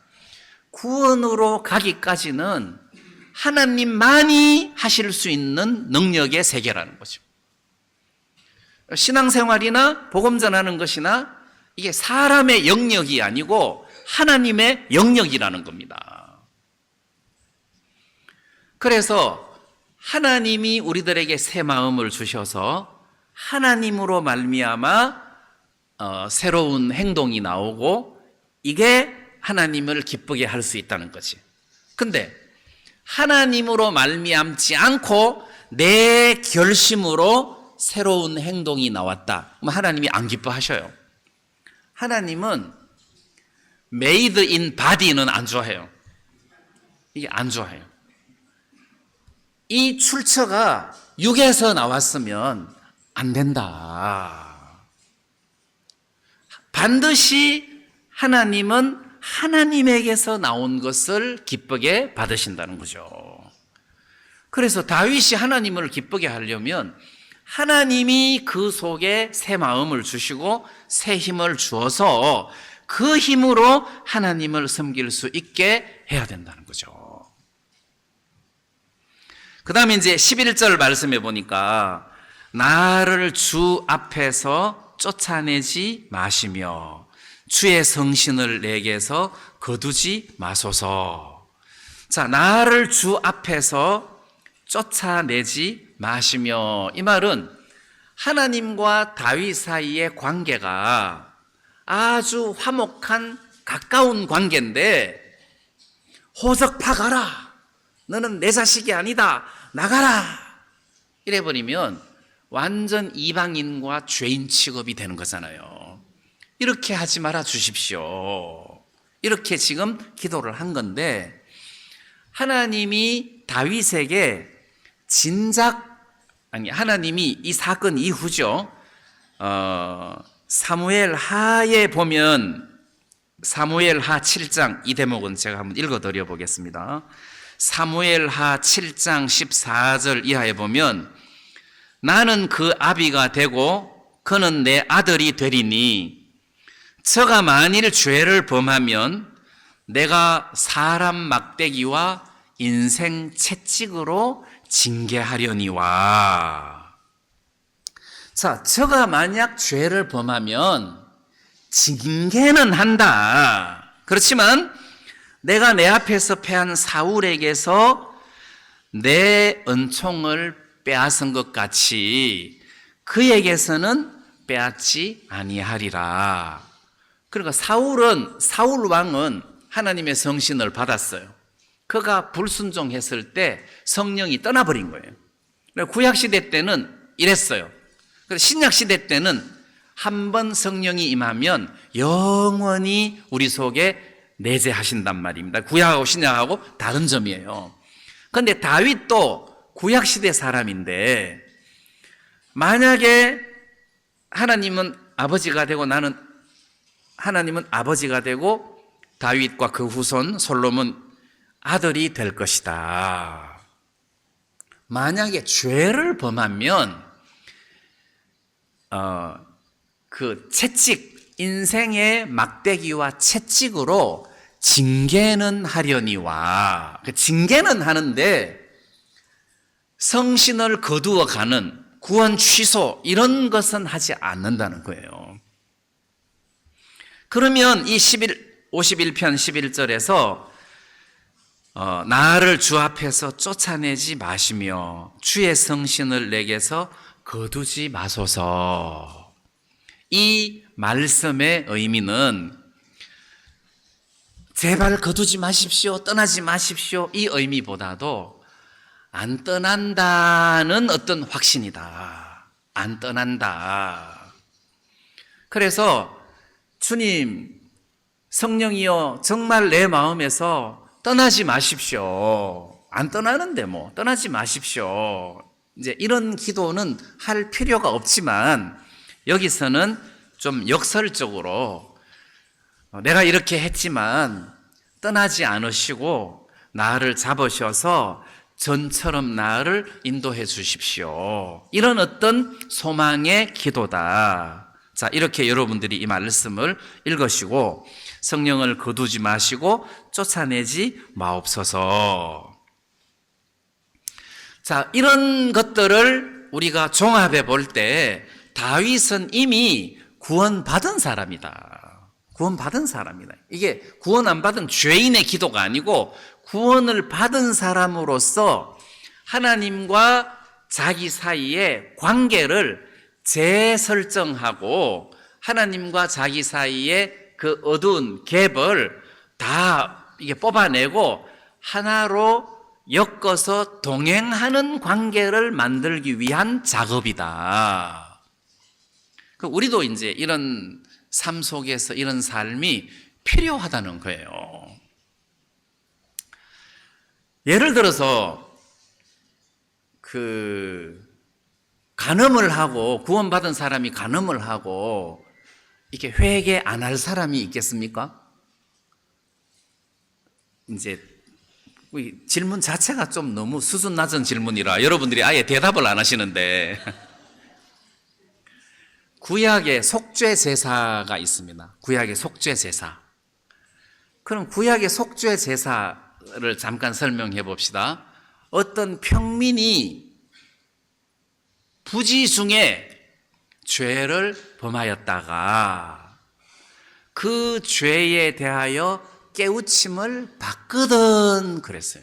구원으로 가기까지는 하나님만이 하실 수 있는 능력의 세계라는 거죠. 신앙생활이나 복음 전하는 것이나 이게 사람의 영역이 아니고 하나님의 영역이라는 겁니다. 그래서 하나님이 우리들에게 새 마음을 주셔서 하나님으로 말미암아 새로운 행동이 나오고 이게 하나님을 기쁘게 할 수 있다는 거지. 근데 하나님으로 말미암지 않고 내 결심으로 새로운 행동이 나왔다. 그럼 하나님이 안 기뻐하셔요. 하나님은 made in body는 안 좋아해요. 이게 안 좋아해요. 이 출처가 육에서 나왔으면 안 된다. 반드시 하나님은 하나님에게서 나온 것을 기쁘게 받으신다는 거죠. 그래서 다윗이 하나님을 기쁘게 하려면 하나님이 그 속에 새 마음을 주시고 새 힘을 주어서 그 힘으로 하나님을 섬길 수 있게 해야 된다는 거죠. 그 다음에 이제 11절 말씀해 보니까 나를 주 앞에서 쫓아내지 마시며 주의 성신을 내게서 거두지 마소서. 자, 나를 주 앞에서 쫓아내지 마시며, 이 말은 하나님과 다윗 사이의 관계가 아주 화목한 가까운 관계인데 호적파 가라, 너는 내 자식이 아니다, 나가라 이래버리면 완전 이방인과 죄인 취급이 되는 거잖아요. 이렇게 하지 말아 주십시오. 이렇게 지금 기도를 한 건데, 하나님이 다윗에게 하나님이 이 사건 이후죠. 사무엘 하에 보면, 사무엘 하 7장, 이 대목은 제가 한번 읽어드려 보겠습니다. 사무엘 하 7장 14절 이하에 보면, 나는 그 아비가 되고 그는 내 아들이 되리니 저가 만일 죄를 범하면 내가 사람 막대기와 인생 채찍으로 징계하려니와. 자, 저가 만약 죄를 범하면 징계는 한다. 그렇지만 내가 내 앞에서 패한 사울에게서 내 은총을 빼앗은 것 같이 그에게서는 빼앗지 아니하리라. 그러니까 사울 왕은 하나님의 성신을 받았어요. 그가 불순종했을 때 성령이 떠나버린 거예요. 구약 시대 때는 이랬어요. 신약 시대 때는 한 번 성령이 임하면 영원히 우리 속에 내재하신단 말입니다. 구약하고 신약하고 다른 점이에요. 그런데 다윗도 구약시대 사람인데, 만약에 하나님은 아버지가 되고 하나님은 아버지가 되고 다윗과 그 후손 솔로몬 아들이 될 것이다. 만약에 죄를 범하면 그 채찍, 인생의 막대기와 채찍으로 징계는 하려니와. 징계는 하는데 성신을 거두어 가는 구원 취소 이런 것은 하지 않는다는 거예요. 그러면 이 51편 11절에서 나를 주 앞에서 쫓아내지 마시며 주의 성신을 내게서 거두지 마소서. 이 말씀의 의미는 제발 거두지 마십시오, 떠나지 마십시오, 이 의미보다도 안 떠난다는 어떤 확신이다. 안 떠난다. 그래서 주님, 성령이여 정말 내 마음에서 떠나지 마십시오. 안 떠나는데 뭐 떠나지 마십시오. 이제 이런 기도는 할 필요가 없지만 여기서는 좀 역설적으로 내가 이렇게 했지만 떠나지 않으시고 나를 잡으셔서 전처럼 나를 인도해 주십시오. 이런 어떤 소망의 기도다. 자, 이렇게 여러분들이 이 말씀을 읽으시고 성령을 거두지 마시고 쫓아내지 마옵소서. 자, 이런 것들을 우리가 종합해 볼 때 다윗은 이미 구원받은 사람이다. 구원받은 사람이다. 이게 구원 안 받은 죄인의 기도가 아니고 구원을 받은 사람으로서 하나님과 자기 사이의 관계를 재설정하고 하나님과 자기 사이의 그 어두운 갭을 다 이게 뽑아내고 하나로 엮어서 동행하는 관계를 만들기 위한 작업이다. 우리도 이제 이런 삶 속에서 이런 삶이 필요하다는 거예요. 예를 들어서 간음을 하고 구원받은 사람이 간음을 하고 이렇게 회개 안 할 사람이 있겠습니까? 이제 질문 자체가 좀 너무 수준 낮은 질문이라 여러분들이 아예 대답을 안 하시는데 구약의 속죄 제사가 있습니다. 구약의 속죄 제사. 그럼 구약의 속죄 제사를 잠깐 설명해 봅시다. 어떤 평민이 부지 중에 죄를 범하였다가 그 죄에 대하여 깨우침을 받거든 그랬어요.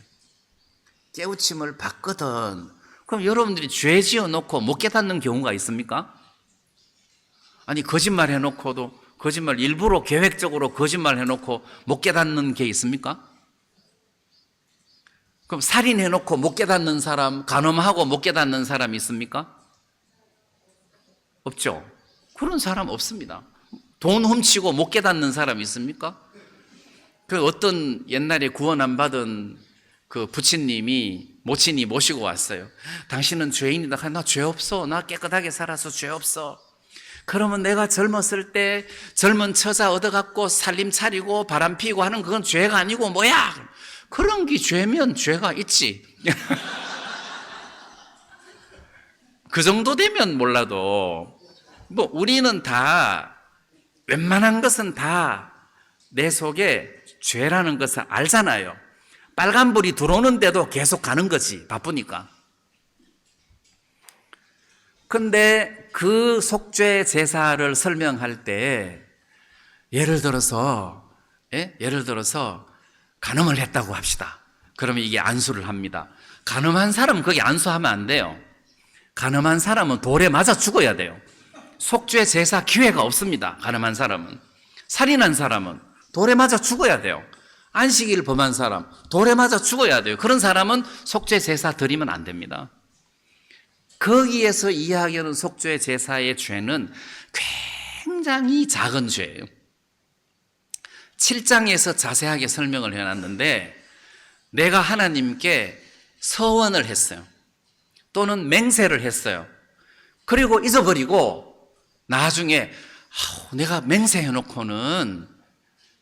깨우침을 받거든. 그럼 여러분들이 죄 지어놓고 못 깨닫는 경우가 있습니까? 아니 거짓말 해놓고도 거짓말 일부러 계획적으로 거짓말 해놓고 못 깨닫는 게 있습니까? 그럼 살인해놓고 못 깨닫는 사람, 간음하고 못 깨닫는 사람이 있습니까? 없죠. 그런 사람 없습니다. 돈 훔치고 못 깨닫는 사람 있습니까? 그 어떤 옛날에 구원 안 받은 그 부친님이 모친이 모시고 왔어요. 당신은 죄인이다. 나 죄 없어. 나 깨끗하게 살아서 죄 없어. 그러면 내가 젊었을 때 젊은 처자 얻어갖고 살림 차리고 바람 피고 하는 그건 죄가 아니고 뭐야? 그런 게 죄면 죄가 있지. 그 정도 되면 몰라도 뭐 우리는 다 웬만한 것은 다 내 속에 죄라는 것을 알잖아요. 빨간불이 들어오는데도 계속 가는 거지, 바쁘니까. 근데 그 속죄 제사를 설명할 때 예를 들어서 간음을 했다고 합시다. 그러면 이게 안수를 합니다. 간음한 사람은 거기 안수하면 안 돼요. 간음한 사람은 돌에 맞아 죽어야 돼요. 속죄 제사 기회가 없습니다. 간음한 사람은. 살인한 사람은 돌에 맞아 죽어야 돼요. 안식일 범한 사람 돌에 맞아 죽어야 돼요. 그런 사람은 속죄 제사 드리면 안 됩니다. 거기에서 이야기하는 속죄 제사의 죄는 굉장히 작은 죄예요. 7장에서 자세하게 설명을 해놨는데 내가 하나님께 서원을 했어요. 또는 맹세를 했어요. 그리고 잊어버리고 나중에 내가 맹세해놓고는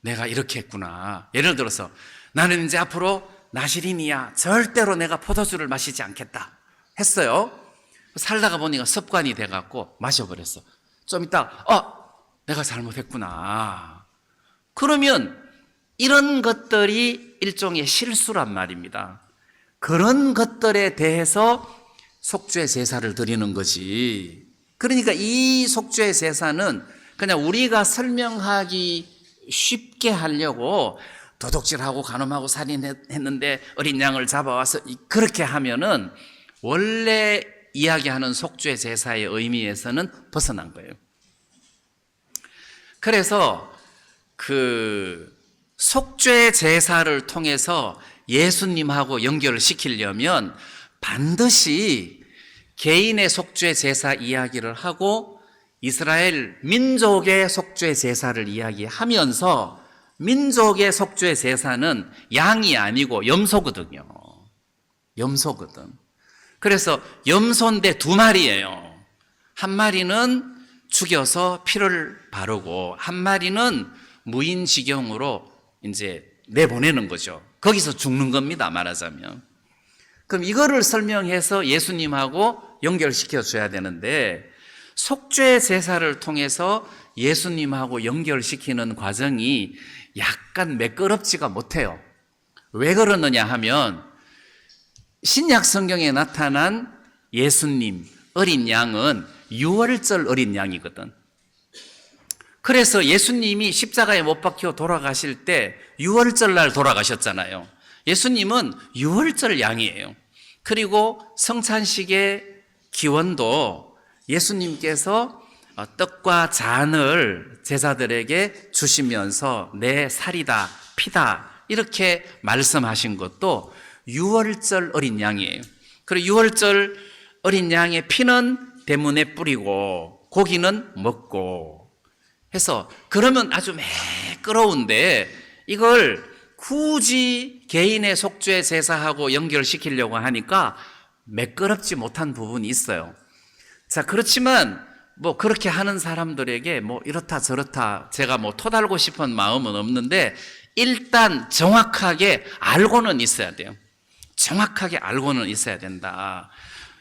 내가 이렇게 했구나. 예를 들어서 나는 이제 앞으로 나시린이야. 절대로 내가 포도주를 마시지 않겠다 했어요. 살다가 보니까 습관이 돼갖고 마셔버렸어. 좀 이따 내가 잘못했구나. 그러면 이런 것들이 일종의 실수란 말입니다. 그런 것들에 대해서 속죄 제사를 드리는 거지. 그러니까 이 속죄 제사는 그냥 우리가 설명하기 쉽게 하려고 도둑질하고 간음하고 살인했는데 어린 양을 잡아와서 그렇게 하면은 원래 이야기하는 속죄 제사의 의미에서는 벗어난 거예요. 그래서 그 속죄 제사를 통해서 예수님하고 연결을 시키려면 반드시 개인의 속죄 제사 이야기를 하고 이스라엘 민족의 속죄 제사를 이야기하면서 민족의 속죄 제사는 양이 아니고 염소거든요. 염소거든. 그래서 염소인데 2마리예요. 한 마리는 죽여서 피를 바르고 한 마리는 무인지경으로 이제 내보내는 거죠. 거기서 죽는 겁니다, 말하자면. 그럼 이거를 설명해서 예수님하고 연결시켜 줘야 되는데 속죄 제사를 통해서 예수님하고 연결시키는 과정이 약간 매끄럽지가 못해요. 왜 그러느냐 하면 신약 성경에 나타난 예수님 어린 양은 유월절 어린 양이거든. 그래서 예수님이 십자가에 못 박혀 돌아가실 때 유월절 날 돌아가셨잖아요. 예수님은 유월절 양이에요. 그리고 성찬식의 기원도 예수님께서 떡과 잔을 제자들에게 주시면서 내 살이다 피다 이렇게 말씀하신 것도 유월절 어린 양이에요. 그리고 유월절 어린 양의 피는 대문에 뿌리고 고기는 먹고 해서 그러면 아주 매끄러운데 이걸 굳이 개인의 속죄 제사하고 연결시키려고 하니까 매끄럽지 못한 부분이 있어요. 자, 그렇지만 뭐 그렇게 하는 사람들에게 뭐 이렇다 저렇다 제가 뭐 토달고 싶은 마음은 없는데 일단 정확하게 알고는 있어야 돼요. 정확하게 알고는 있어야 된다.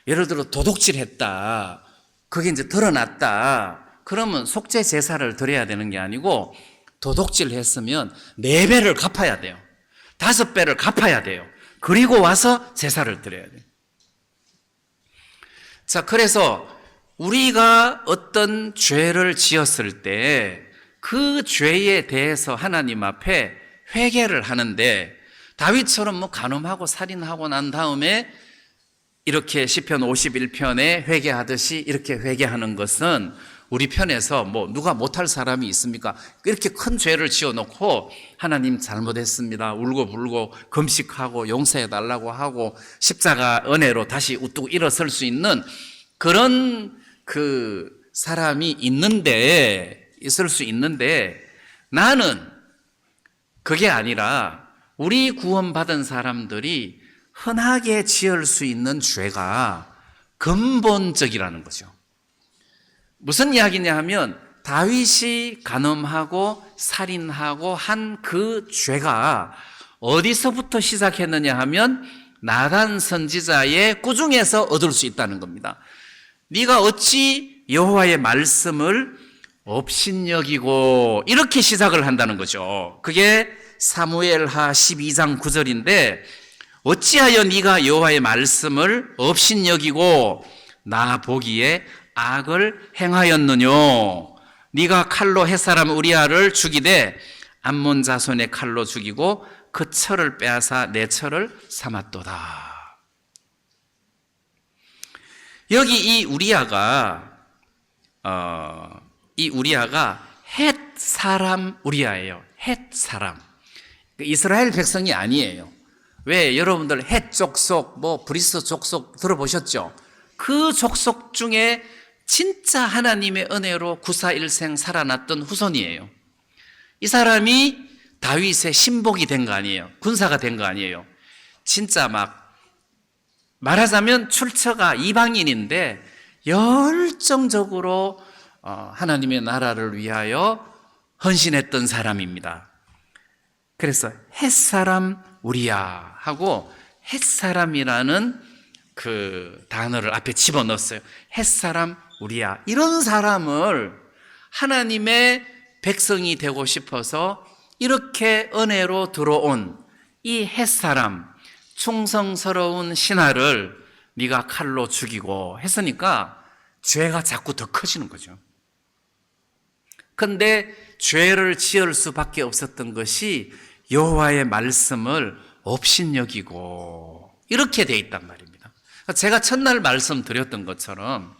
예를 들어 도둑질 했다. 그게 이제 드러났다. 그러면 속죄 제사를 드려야 되는 게 아니고 도둑질 했으면 4배를 갚아야 돼요. 5배를 갚아야 돼요. 그리고 와서 제사를 드려야 돼요. 자, 그래서 우리가 어떤 죄를 지었을 때 그 죄에 대해서 하나님 앞에 회개를 하는데 다윗처럼 뭐 간음하고 살인하고 난 다음에 이렇게 시편 51편에 회개하듯이 이렇게 회개하는 것은 우리 편에서 뭐 누가 못할 사람이 있습니까? 이렇게 큰 죄를 지어놓고 하나님 잘못했습니다. 울고불고 금식하고 용서해달라고 하고 십자가 은혜로 다시 우뚝 일어설 수 있는 그런 그 사람이 있을 수 있는데 나는 그게 아니라 우리 구원받은 사람들이 흔하게 지을 수 있는 죄가 근본적이라는 거죠. 무슨 이야기냐 하면 다윗이 간음하고 살인하고 한 그 죄가 어디서부터 시작했느냐 하면 나단 선지자의 꾸중에서 얻을 수 있다는 겁니다. 네가 어찌 여호와의 말씀을 업신여기고, 이렇게 시작을 한다는 거죠. 그게 사무엘하 12장 9절인데 어찌하여 네가 여호와의 말씀을 업신여기고 나 보기에 악을 행하였느뇨. 네가 칼로 햇사람 우리아를 죽이되 암몬 자손의 칼로 죽이고 그 철을 빼앗아 내 철을 삼았도다. 여기 이 우리아가 헷 사람 우리아예요. 헷 사람. 이스라엘 백성이 아니에요. 왜? 여러분들 헷 족속, 브리스 족속 들어보셨죠? 그 족속 중에 진짜 하나님의 은혜로 구사일생 살아났던 후손이에요. 이 사람이 다윗의 신복이 된 거 아니에요. 군사가 된 거 아니에요. 진짜 말하자면 출처가 이방인인데 열정적으로 하나님의 나라를 위하여 헌신했던 사람입니다. 그래서 헷사람 우리야 하고 헷사람이라는 그 단어를 앞에 집어넣었어요. 헷사람 우리야. 이런 사람을 하나님의 백성이 되고 싶어서 이렇게 은혜로 들어온 이 헷사람, 충성스러운 신하를 네가 칼로 죽이고 했으니까 죄가 자꾸 더 커지는 거죠. 그런데 죄를 지을 수밖에 없었던 것이 여호와의 말씀을 업신여기고 이렇게 돼 있단 말입니다. 제가 첫날 말씀드렸던 것처럼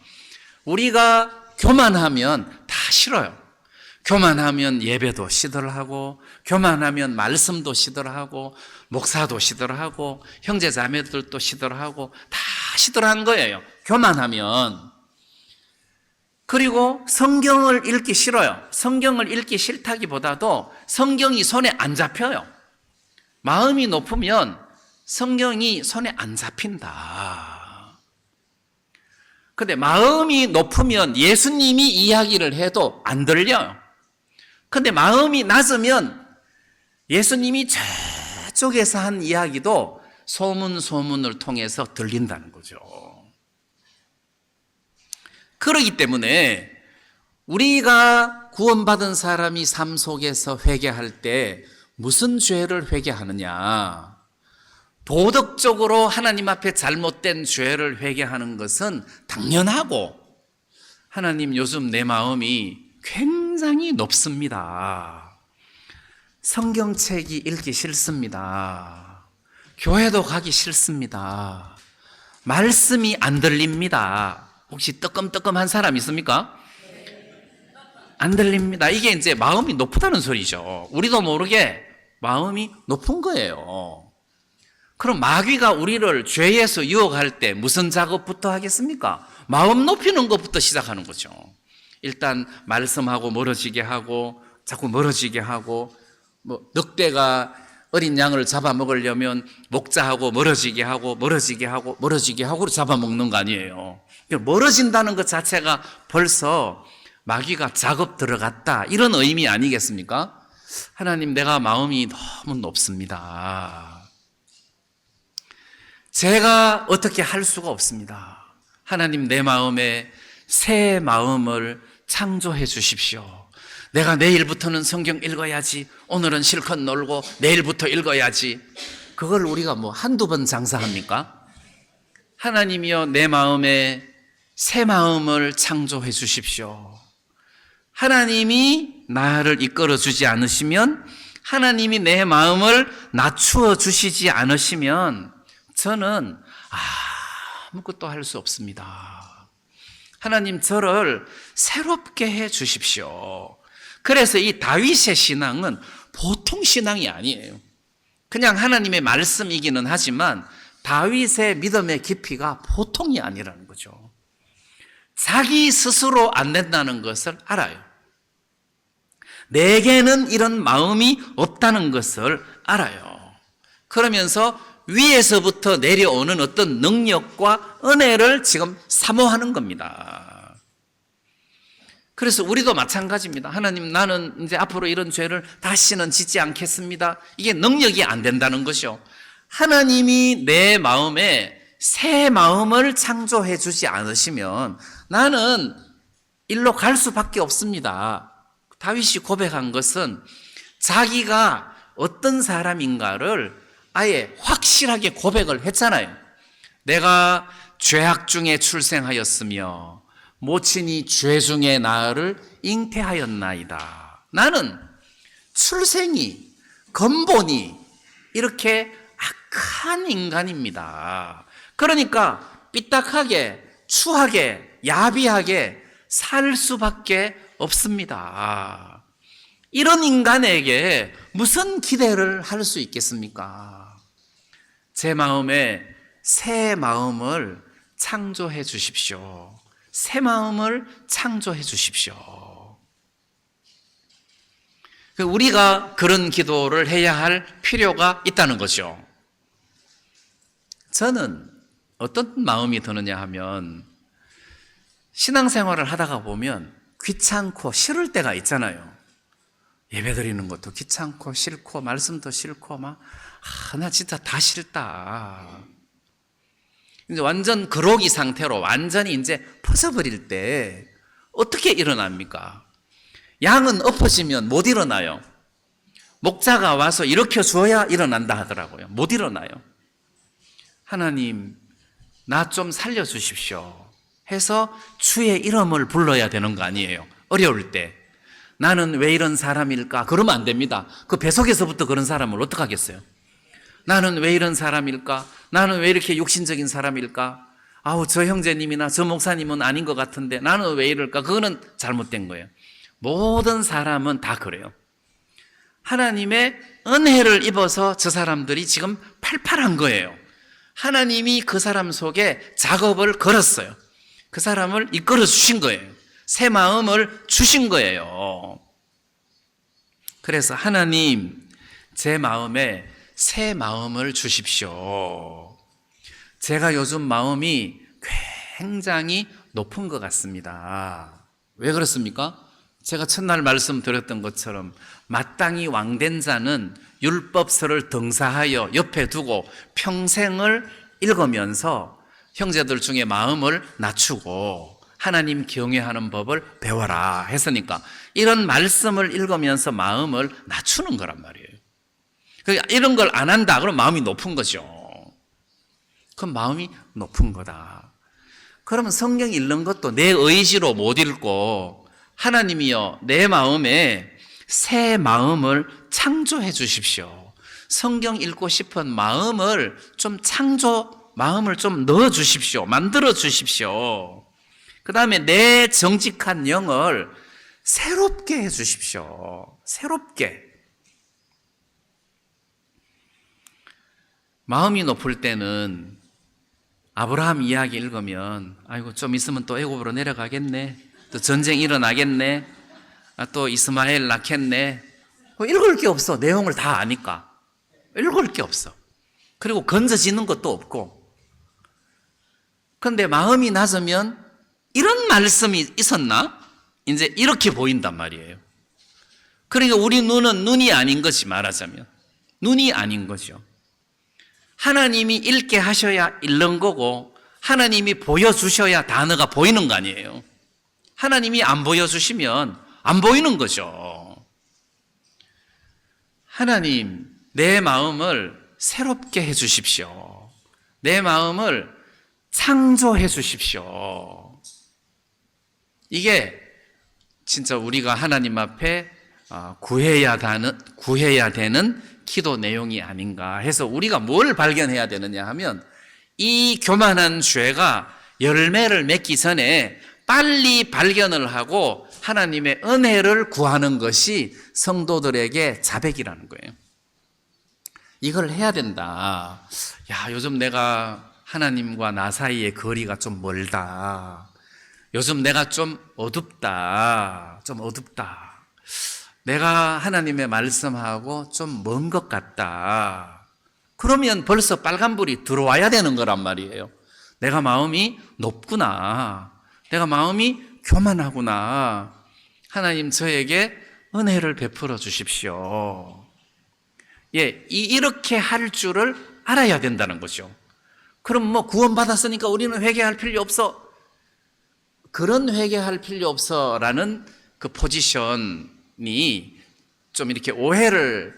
우리가 교만하면 다 싫어요. 교만하면 예배도 시들하고, 교만하면 말씀도 시들하고, 목사도 시들하고, 형제 자매들도 시들하고, 다 시들한 거예요. 교만하면. 그리고 성경을 읽기 싫어요. 성경을 읽기 싫다기보다도 성경이 손에 안 잡혀요. 마음이 높으면 성경이 손에 안 잡힌다. 근데 마음이 높으면 예수님이 이야기를 해도 안 들려요. 근데 마음이 낮으면 예수님이 저쪽에서 한 이야기도 소문을 통해서 들린다는 거죠. 그렇기 때문에 우리가 구원받은 사람이 삶 속에서 회개할 때 무슨 죄를 회개하느냐? 도덕적으로 하나님 앞에 잘못된 죄를 회개하는 것은 당연하고, 하나님 요즘 내 마음이 굉장히 높습니다. 성경책이 읽기 싫습니다. 교회도 가기 싫습니다. 말씀이 안 들립니다. 혹시 뜨끔뜨끔한 사람 있습니까? 안 들립니다. 이게 이제 마음이 높다는 소리죠. 우리도 모르게 마음이 높은 거예요. 그럼 마귀가 우리를 죄에서 유혹할 때 무슨 작업부터 하겠습니까? 마음 높이는 것부터 시작하는 거죠. 일단 말씀하고 멀어지게 하고, 자꾸 멀어지게 하고, 늑대가 어린 양을 잡아먹으려면 목자하고 멀어지게 하고 잡아먹는 거 아니에요. 멀어진다는 것 자체가 벌써 마귀가 작업 들어갔다, 이런 의미 아니겠습니까? 하나님, 내가 마음이 너무 높습니다. 제가 어떻게 할 수가 없습니다. 하나님, 내 마음에 새 마음을 창조해 주십시오. 내가 내일부터는 성경 읽어야지, 오늘은 실컷 놀고 내일부터 읽어야지. 그걸 우리가 한두 번 장사합니까? 하나님이여, 내 마음에 새 마음을 창조해 주십시오. 하나님이 나를 이끌어 주지 않으시면, 하나님이 내 마음을 낮추어 주시지 않으시면 저는 아무것도 할 수 없습니다. 하나님, 저를 새롭게 해 주십시오. 그래서 이 다윗의 신앙은 보통 신앙이 아니에요. 그냥 하나님의 말씀이기는 하지만 다윗의 믿음의 깊이가 보통이 아니라는 거죠. 자기 스스로 안 된다는 것을 알아요. 내게는 이런 마음이 없다는 것을 알아요. 그러면서 위에서부터 내려오는 어떤 능력과 은혜를 지금 사모하는 겁니다. 그래서 우리도 마찬가지입니다. 하나님, 나는 이제 앞으로 이런 죄를 다시는 짓지 않겠습니다. 이게 능력이 안 된다는 것이요. 하나님이 내 마음에 새 마음을 창조해 주지 않으시면 나는 일로 갈 수밖에 없습니다. 다윗이 고백한 것은 자기가 어떤 사람인가를 아예 확실하게 고백을 했잖아요. 내가 죄악 중에 출생하였으며 모친이 죄 중에 나를 잉태하였나이다. 나는 출생이, 근본이 이렇게 악한 인간입니다. 그러니까 삐딱하게, 추하게, 야비하게 살 수밖에 없습니다. 이런 인간에게 무슨 기대를 할 수 있겠습니까? 제 마음에 새 마음을 창조해 주십시오. 새 마음을 창조해 주십시오. 우리가 그런 기도를 해야 할 필요가 있다는 거죠. 저는 어떤 마음이 드느냐 하면 신앙생활을 하다가 보면 귀찮고 싫을 때가 있잖아요. 예배 드리는 것도 귀찮고 싫고 말씀도 싫고 나 진짜 다 싫다. 이제 완전 그러기 상태로 완전히 이제 퍼져버릴 때 어떻게 일어납니까? 양은 엎어지면 못 일어나요. 목자가 와서 일으켜 주어야 일어난다 하더라고요. 못 일어나요. 하나님, 나 좀 살려주십시오 해서 주의 이름을 불러야 되는 거 아니에요. 어려울 때 나는 왜 이런 사람일까? 그러면 안 됩니다. 그 뱃속에서부터 그런 사람을 어떡하겠어요? 나는 왜 이런 사람일까? 나는 왜 이렇게 육신적인 사람일까? 저 형제님이나 저 목사님은 아닌 것 같은데 나는 왜 이럴까? 그거는 잘못된 거예요. 모든 사람은 다 그래요. 하나님의 은혜를 입어서 저 사람들이 지금 팔팔한 거예요. 하나님이 그 사람 속에 작업을 걸었어요. 그 사람을 이끌어 주신 거예요. 새 마음을 주신 거예요. 그래서 하나님, 제 마음에 새 마음을 주십시오. 제가 요즘 마음이 굉장히 높은 것 같습니다. 왜 그렇습니까? 제가 첫날 말씀드렸던 것처럼 마땅히 왕된 자는 율법서를 등사하여 옆에 두고 평생을 읽으면서 형제들 중에 마음을 낮추고 하나님 경외하는 법을 배워라 했으니까 이런 말씀을 읽으면서 마음을 낮추는 거란 말이에요. 이런 걸 안 한다 그러면 마음이 높은 거죠. 그럼 마음이 높은 거다. 그러면 성경 읽는 것도 내 의지로 못 읽고 하나님이여 내 마음에 새 마음을 창조해 주십시오. 성경 읽고 싶은 마음을 마음을 좀 넣어 주십시오. 만들어 주십시오. 그 다음에 내 정직한 영을 새롭게 해 주십시오. 새롭게. 마음이 높을 때는 아브라함 이야기 읽으면 아이고 좀 있으면 또 애굽으로 내려가겠네. 또 전쟁 일어나겠네. 또 이스마엘 낳겠네. 읽을 게 없어. 내용을 다 아니까. 읽을 게 없어. 그리고 건져지는 것도 없고. 그런데 마음이 낮으면 이런 말씀이 있었나? 이제 이렇게 보인단 말이에요. 그러니까 우리 눈은 눈이 아닌 것이 말하자면. 눈이 아닌 거죠. 하나님이 읽게 하셔야 읽는 거고 하나님이 보여주셔야 단어가 보이는 거 아니에요. 하나님이 안 보여주시면 안 보이는 거죠. 하나님, 내 마음을 새롭게 해 주십시오. 내 마음을 창조해 주십시오. 이게 진짜 우리가 하나님 앞에 구해야 되는 기도 내용이 아닌가 해서 우리가 뭘 발견해야 되느냐 하면 이 교만한 죄가 열매를 맺기 전에 빨리 발견을 하고 하나님의 은혜를 구하는 것이 성도들에게 자백이라는 거예요. 이걸 해야 된다. 요즘 내가 하나님과 나 사이의 거리가 좀 멀다. 요즘 내가 좀 어둡다. 내가 하나님의 말씀하고 좀 먼 것 같다. 그러면 벌써 빨간불이 들어와야 되는 거란 말이에요. 내가 마음이 높구나. 내가 마음이 교만하구나. 하나님 저에게 은혜를 베풀어 주십시오. 예, 이렇게 할 줄을 알아야 된다는 거죠. 그럼 뭐 구원받았으니까 우리는 회개할 필요 없어. 그런 회개할 필요 없어라는 그 포지션이 좀 이렇게 오해를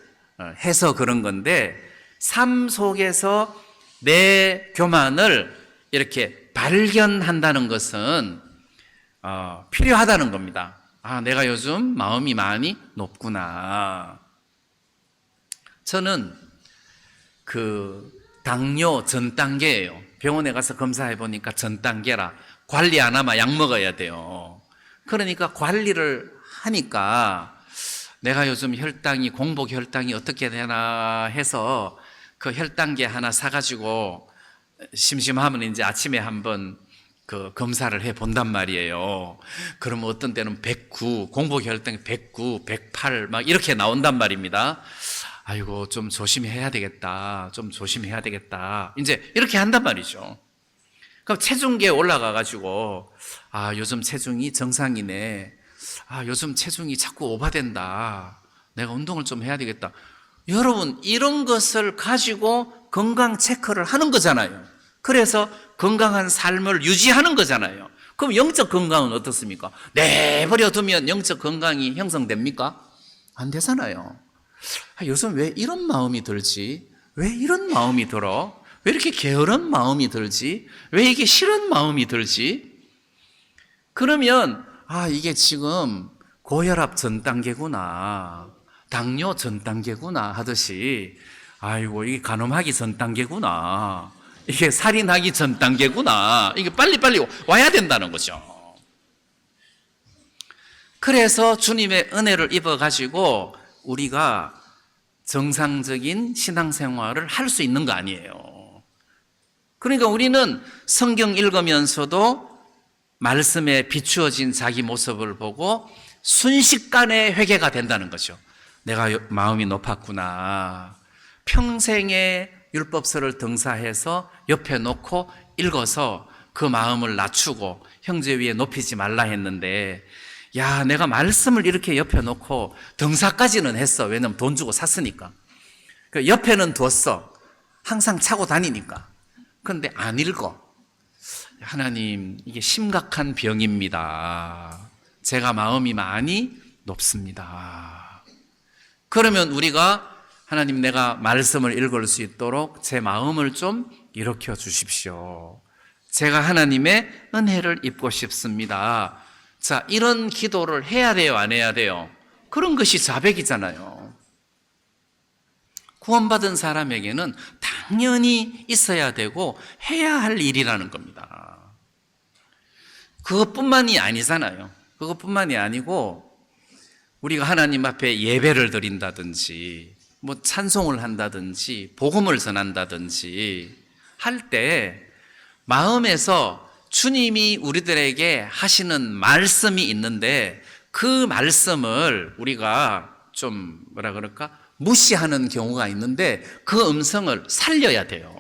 해서 그런 건데, 삶 속에서 내 교만을 이렇게 발견한다는 것은 필요하다는 겁니다. 아, 내가 요즘 마음이 많이 높구나. 저는 그 당뇨 전 단계예요. 병원에 가서 검사해 보니까 전 단계라 관리 안 하면 약 먹어야 돼요. 그러니까 관리를 하니까 내가 요즘 혈당이 공복 혈당이 어떻게 되나 해서 그 혈당계 하나 사가지고 심심하면 이제 아침에 한번 그 검사를 해 본단 말이에요. 그러면 어떤 때는 109, 공복 혈당이 109, 108 막 이렇게 나온단 말입니다. 아이고 좀 조심해야 되겠다. 이제 이렇게 한단 말이죠. 그럼 체중계에 올라가 가지고 아, 요즘 체중이 정상이네. 아, 요즘 체중이 자꾸 오바된다. 내가 운동을 좀 해야 되겠다. 여러분, 이런 것을 가지고 건강 체크를 하는 거잖아요. 그래서 건강한 삶을 유지하는 거잖아요. 그럼 영적 건강은 어떻습니까? 내버려 두면 영적 건강이 형성됩니까? 안 되잖아요. 아, 요즘 왜 이런 마음이 들지? 왜 이런 마음이 들어? 왜 이렇게 게으른 마음이 들지? 왜 이게 싫은 마음이 들지? 그러면 아, 이게 지금 고혈압 전 단계구나. 당뇨 전 단계구나 하듯이 아이고 이게 간음하기 전 단계구나. 이게 살인하기 전 단계구나. 이게 빨리빨리 와야 된다는 거죠. 그래서 주님의 은혜를 입어가지고 우리가 정상적인 신앙생활을 할 수 있는 거 아니에요. 그러니까 우리는 성경 읽으면서도 말씀에 비추어진 자기 모습을 보고 순식간에 회개가 된다는 거죠. 내가 마음이 높았구나. 평생의 율법서를 등사해서 옆에 놓고 읽어서 그 마음을 낮추고 형제 위에 높이지 말라 했는데, 야, 내가 말씀을 이렇게 옆에 놓고 등사까지는 했어. 왜냐면 돈 주고 샀으니까. 옆에는 뒀어. 항상 차고 다니니까. 그런데 안 읽어. 하나님, 이게 심각한 병입니다. 제가 마음이 많이 높습니다. 그러면 우리가 하나님, 내가 말씀을 읽을 수 있도록 제 마음을 좀 일으켜 주십시오. 제가 하나님의 은혜를 입고 싶습니다. 자, 이런 기도를 해야 돼요, 안 해야 돼요? 그런 것이 자백이잖아요. 구원받은 사람에게는 당연히 있어야 되고 해야 할 일이라는 겁니다. 그것뿐만이 아니잖아요. 그것뿐만이 아니고 우리가 하나님 앞에 예배를 드린다든지 뭐 찬송을 한다든지 복음을 전한다든지 할 때 마음에서 주님이 우리들에게 하시는 말씀이 있는데 그 말씀을 우리가 좀 뭐라 그럴까? 무시하는 경우가 있는데 그 음성을 살려야 돼요.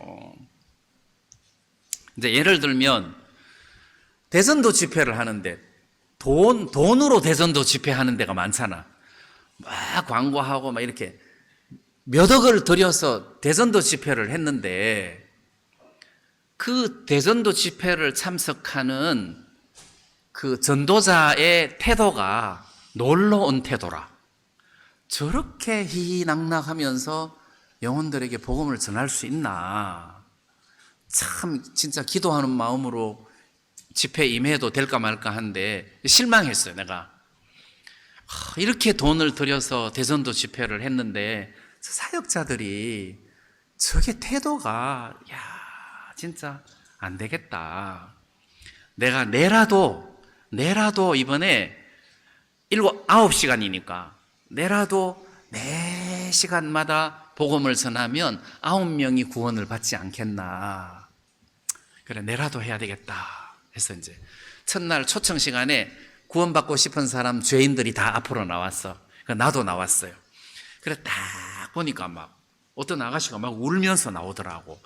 이제 예를 들면 대전도 집회를 하는데 돈으로 대전도 집회하는 데가 많잖아. 막 광고하고 막 이렇게 몇 억을 들여서 대전도 집회를 했는데 그 대전도 집회를 참석하는 그 전도자의 태도가 놀러온 태도라. 저렇게 희희낙낙하면서 영혼들에게 복음을 전할 수 있나. 참 진짜 기도하는 마음으로 집회 임해도 될까 말까 한데 실망했어요. 내가 이렇게 돈을 들여서 대전도 집회를 했는데 사역자들이 저게 태도가 진짜 안 되겠다. 내가 내라도 이번에 9시간이니까 내라도 4시간마다 복음을 전하면 9명이 구원을 받지 않겠나. 그래, 내라도 해야 되겠다 해서 이제 첫날 초청 시간에 구원받고 싶은 사람 죄인들이 다 앞으로 나왔어. 나도 나왔어요. 그래 딱 보니까 막 어떤 아가씨가 막 울면서 나오더라고.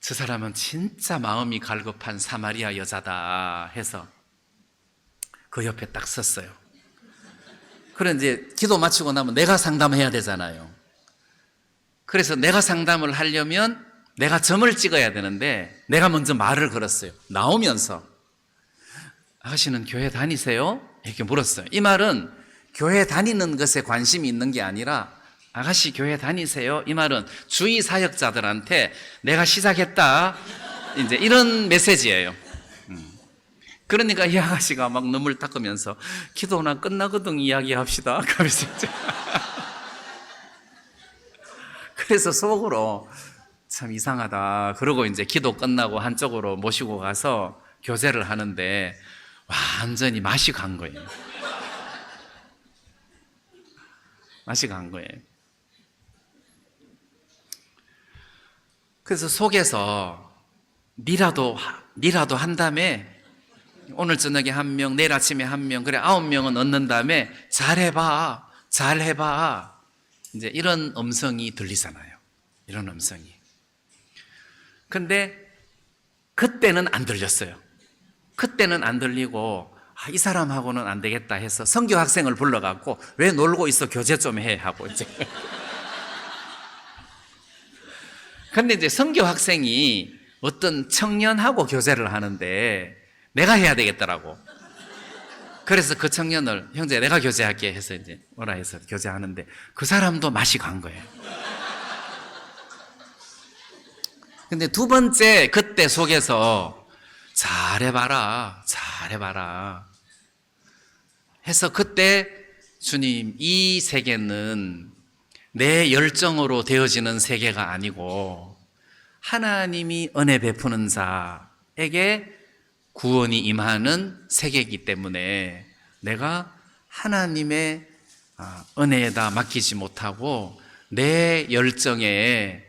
저 사람은 진짜 마음이 갈급한 사마리아 여자다 해서 그 옆에 딱 섰어요. 그래 이제 기도 마치고 나면 내가 상담해야 되잖아요. 그래서 내가 상담을 하려면 내가 점을 찍어야 되는데 내가 먼저 말을 걸었어요. 나오면서 아가씨는 교회 다니세요? 이렇게 물었어요. 이 말은 교회 다니는 것에 관심이 있는 게 아니라 아가씨 교회 다니세요? 이 말은 주위 사역자들한테 내가 시작했다 이제 이런 메시지예요. 그러니까 이 아가씨가 막 눈물 닦으면서 기도나 끝나거든 이야기합시다. 그래서 속으로 참 이상하다. 그러고 이제 기도 끝나고 한쪽으로 모시고 가서 교제를 하는데 완전히 맛이 간 거예요. 맛이 간 거예요. 그래서 속에서 니라도 한다며 오늘 저녁에 1명, 내일 아침에 1명, 그래 9명은 얻는 다음에 잘해봐. 이제 이런 음성이 들리잖아요. 이런 음성이. 근데 그때는 안 들렸어요. 그때는 안 들리고 이 사람하고는 안 되겠다 해서 선교 학생을 불러갖고 왜 놀고 있어 교제 좀 해 하고 이제. 근데 이제 선교 학생이 어떤 청년하고 교제를 하는데 내가 해야 되겠더라고. 그래서 그 청년을 형제 내가 교제할게 해서 이제 오라 해서 교제하는데 그 사람도 맛이 간 거예요. 근데 두 번째 그때 속에서 잘해봐라 해서 그때 주님 이 세계는 내 열정으로 되어지는 세계가 아니고 하나님이 은혜 베푸는 자에게 구원이 임하는 세계이기 때문에 내가 하나님의 은혜에다 맡기지 못하고 내 열정에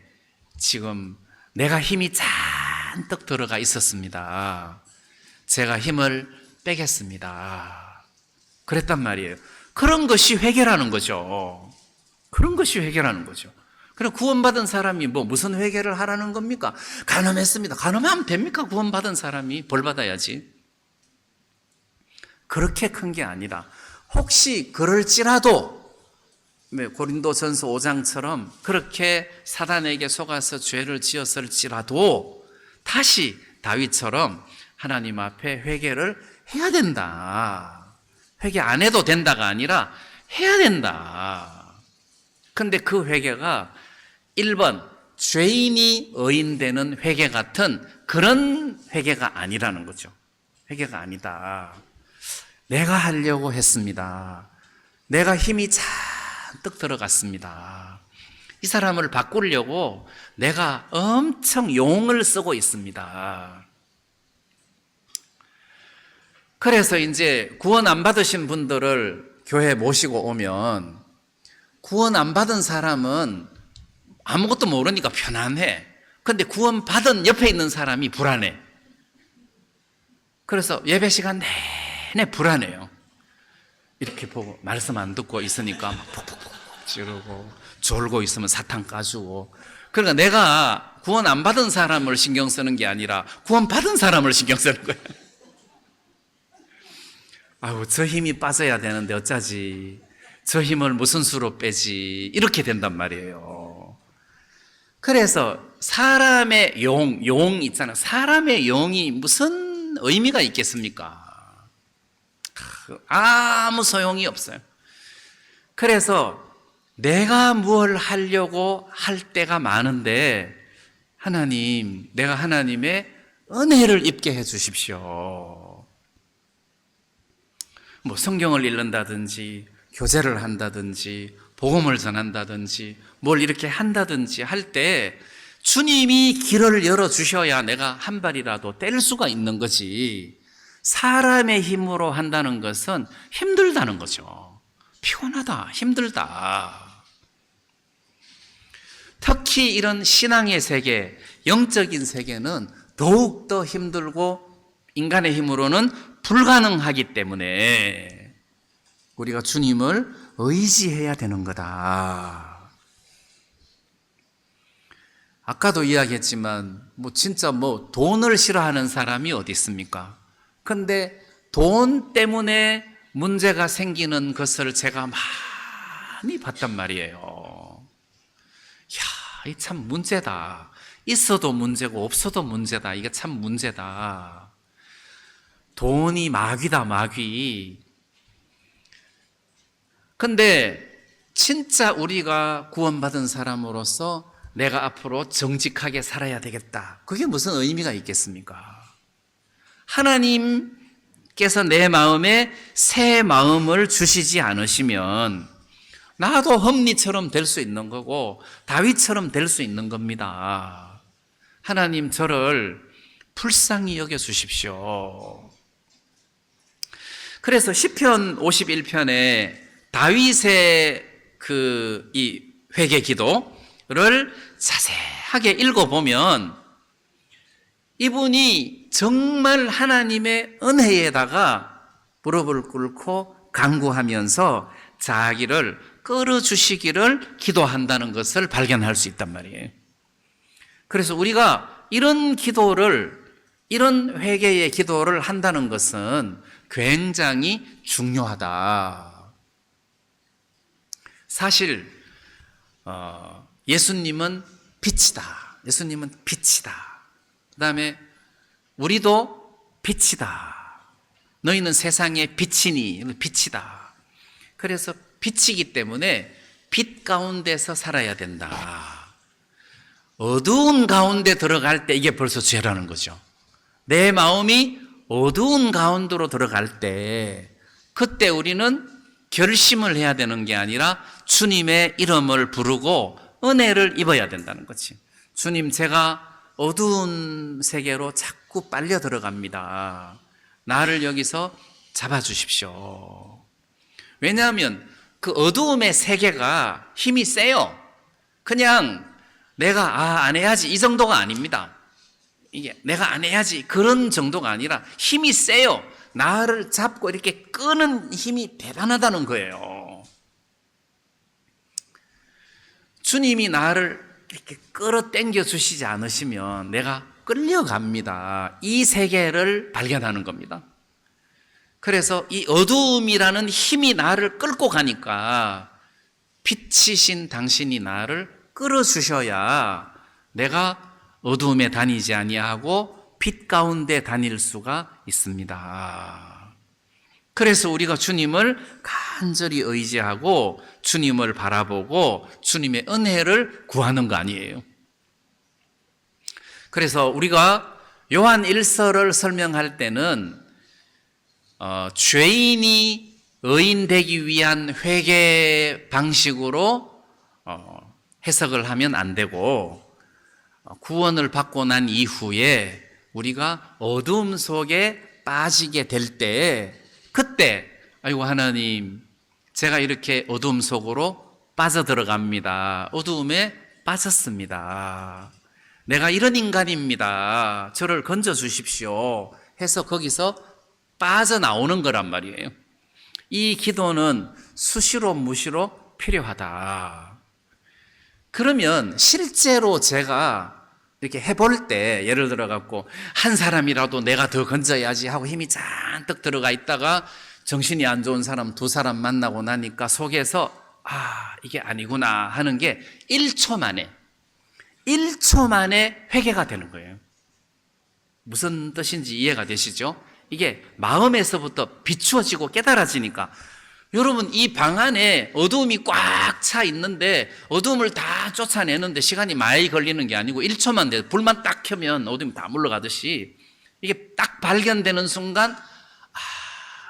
지금 내가 힘이 잔뜩 들어가 있었습니다. 제가 힘을 빼겠습니다. 그랬단 말이에요. 그런 것이 회개라는 거죠. 그런 것이 회개라는 거죠. 그럼 구원받은 사람이 무슨 회개를 하라는 겁니까? 간음했습니다. 간음하면 됩니까? 구원받은 사람이 벌 받아야지. 그렇게 큰 게 아니라 혹시 그럴지라도 고린도전서 5장처럼 그렇게 사단에게 속아서 죄를 지었을지라도 다시 다윗처럼 하나님 앞에 회개를 해야 된다. 회개 안 해도 된다가 아니라 해야 된다. 근데 그 회개가 1번 죄인이 의인되는 회개 같은 그런 회개가 아니라는 거죠. 회개가 아니다. 내가 하려고 했습니다. 내가 힘이 잔뜩 들어갔습니다. 이 사람을 바꾸려고 내가 엄청 용을 쓰고 있습니다. 그래서 이제 구원 안 받으신 분들을 교회에 모시고 오면 구원 안 받은 사람은 아무것도 모르니까 편안해. 근데 구원 받은 옆에 있는 사람이 불안해. 그래서 예배 시간 내내 불안해요. 이렇게 보고 말씀 안 듣고 있으니까 막 푹푹푹 찌르고 졸고 있으면 사탕 까주고. 그러니까 내가 구원 안 받은 사람을 신경 쓰는 게 아니라 구원 받은 사람을 신경 쓰는 거예요. 아유, 저 힘이 빠져야 되는데 어쩌지. 저 힘을 무슨 수로 빼지. 이렇게 된단 말이에요. 그래서 사람의 용 있잖아요. 사람의 용이 무슨 의미가 있겠습니까? 아무 소용이 없어요. 그래서 내가 뭘 하려고 할 때가 많은데 하나님, 내가 하나님의 은혜를 입게 해 주십시오. 성경을 읽는다든지 교제를 한다든지 복음을 전한다든지 뭘 이렇게 한다든지 할 때 주님이 길을 열어주셔야 내가 한 발이라도 뗄 수가 있는 거지. 사람의 힘으로 한다는 것은 힘들다는 거죠. 피곤하다, 힘들다. 특히 이런 신앙의 세계, 영적인 세계는 더욱더 힘들고 인간의 힘으로는 불가능하기 때문에 우리가 주님을 의지해야 되는 거다. 아까도 이야기했지만 진짜 돈을 싫어하는 사람이 어디 있습니까? 근데 돈 때문에 문제가 생기는 것을 제가 많이 봤단 말이에요. 이 참 문제다. 있어도 문제고 없어도 문제다. 이게 참 문제다. 돈이 마귀다, 마귀. 근데 진짜 우리가 구원받은 사람으로서 내가 앞으로 정직하게 살아야 되겠다. 그게 무슨 의미가 있겠습니까? 하나님께서 내 마음에 새 마음을 주시지 않으시면 나도 험리처럼 될 수 있는 거고 다윗처럼 될 수 있는 겁니다. 하나님 저를 불쌍히 여겨 주십시오. 그래서 시편 51편에 다윗의 이 회개 기도를 자세하게 읽어보면 이분이 정말 하나님의 은혜에다가 무릎을 꿇고 간구하면서 자기를 끌어주시기를 기도한다는 것을 발견할 수 있단 말이에요. 그래서 우리가 이런 회개의 기도를 한다는 것은 굉장히 중요하다. 사실 예수님은 빛이다. 예수님은 빛이다. 그 다음에 우리도 빛이다. 너희는 세상의 빛이니 빛이다. 그래서 빛이기 때문에 빛 가운데서 살아야 된다. 어두운 가운데 들어갈 때 이게 벌써 죄라는 거죠. 내 마음이 어두운 가운데로 들어갈 때 그때 우리는 결심을 해야 되는 게 아니라 주님의 이름을 부르고 은혜를 입어야 된다는 거지. 주님, 제가 어두운 세계로 자꾸 빨려 들어갑니다. 나를 여기서 잡아주십시오. 왜냐하면 그 어두움의 세계가 힘이 세요. 그냥 내가 안 해야지 이 정도가 아닙니다. 이게 내가 안 해야지 그런 정도가 아니라 힘이 세요. 나를 잡고 이렇게 끄는 힘이 대단하다는 거예요. 주님이 나를 이렇게 끌어당겨 주시지 않으시면 내가 끌려갑니다. 이 세계를 발견하는 겁니다. 그래서 이 어두움이라는 힘이 나를 끌고 가니까 빛이신 당신이 나를 끌어주셔야 내가 어두움에 다니지 아니하고 빛 가운데 다닐 수가 있습니다. 그래서 우리가 주님을 간절히 의지하고 주님을 바라보고 주님의 은혜를 구하는 거 아니에요. 그래서 우리가 요한 1서를 설명할 때는 죄인이 의인되기 위한 회개 방식으로 해석을 하면 안 되고 구원을 받고 난 이후에 우리가 어두움 속에 빠지게 될 때 그때 아이고 하나님 제가 이렇게 어두움 속으로 빠져들어갑니다. 어두움에 빠졌습니다. 내가 이런 인간입니다. 저를 건져주십시오 해서 거기서 빠져나오는 거란 말이에요. 이 기도는 수시로 무시로 필요하다. 그러면 실제로 제가 이렇게 해볼 때 예를 들어 갖고 한 사람이라도 내가 더 건져야지 하고 힘이 잔뜩 들어가 있다가 정신이 안 좋은 사람 두 사람 만나고 나니까 속에서 이게 아니구나 하는 게 1초 만에 회개가 되는 거예요. 무슨 뜻인지 이해가 되시죠? 이게 마음에서부터 비추어지고 깨달아지니까 여러분 이 방 안에 어두움이 꽉 차 있는데 어두움을 다 쫓아내는데 시간이 많이 걸리는 게 아니고 1초만 돼도 불만 딱 켜면 어두움이 다 물러가듯이 이게 딱 발견되는 순간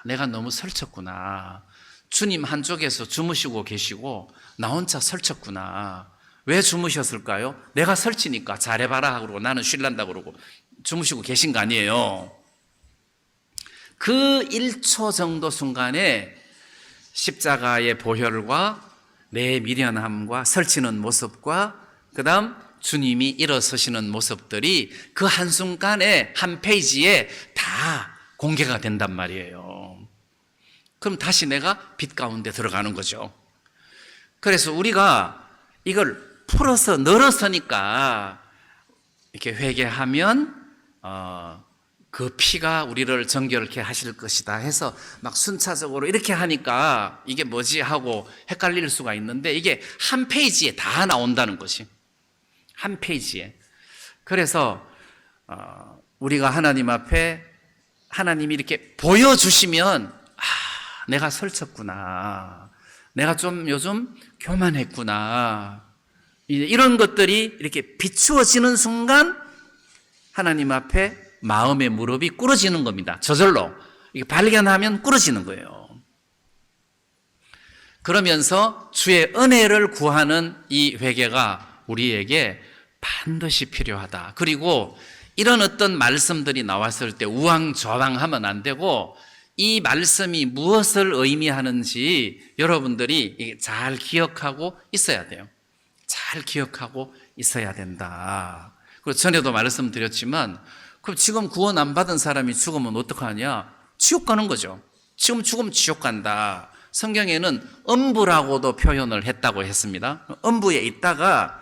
내가 너무 설쳤구나. 주님 한쪽에서 주무시고 계시고 나 혼자 설쳤구나. 왜 주무셨을까요? 내가 설치니까 잘해봐라 그러고 나는 쉴란다 그러고 주무시고 계신 거 아니에요. 그 1초 정도 순간에 십자가의 보혈과 내 미련함과 설치는 모습과 그 다음 주님이 일어서시는 모습들이 그 한순간에 한 페이지에 다 공개가 된단 말이에요. 그럼 다시 내가 빛 가운데 들어가는 거죠. 그래서 우리가 이걸 풀어서 늘어서니까 이렇게 회개하면 그 피가 우리를 정결케 하실 것이다 해서 막 순차적으로 이렇게 하니까 이게 뭐지 하고 헷갈릴 수가 있는데, 이게 한 페이지에 다 나온다는 것이, 한 페이지에. 그래서 우리가 하나님 앞에 하나님이 이렇게 보여주시면 내가 설쳤구나, 내가 좀 요즘 교만했구나, 이런 것들이 이렇게 비추어지는 순간 하나님 앞에 마음의 무릎이 꿇어지는 겁니다. 저절로 이게 발견하면 꿇어지는 거예요. 그러면서 주의 은혜를 구하는 이 회개가 우리에게 반드시 필요하다. 그리고 이런 어떤 말씀들이 나왔을 때 우왕좌왕하면 안 되고, 이 말씀이 무엇을 의미하는지 여러분들이 잘 기억하고 있어야 돼요. 잘 기억하고 있어야 된다. 그리고 전에도 말씀드렸지만, 그럼 지금 구원 안 받은 사람이 죽으면 어떡하냐? 지옥 가는 거죠. 지금 죽으면 지옥 간다. 성경에는 음부라고도 표현을 했다고 했습니다. 음부에 있다가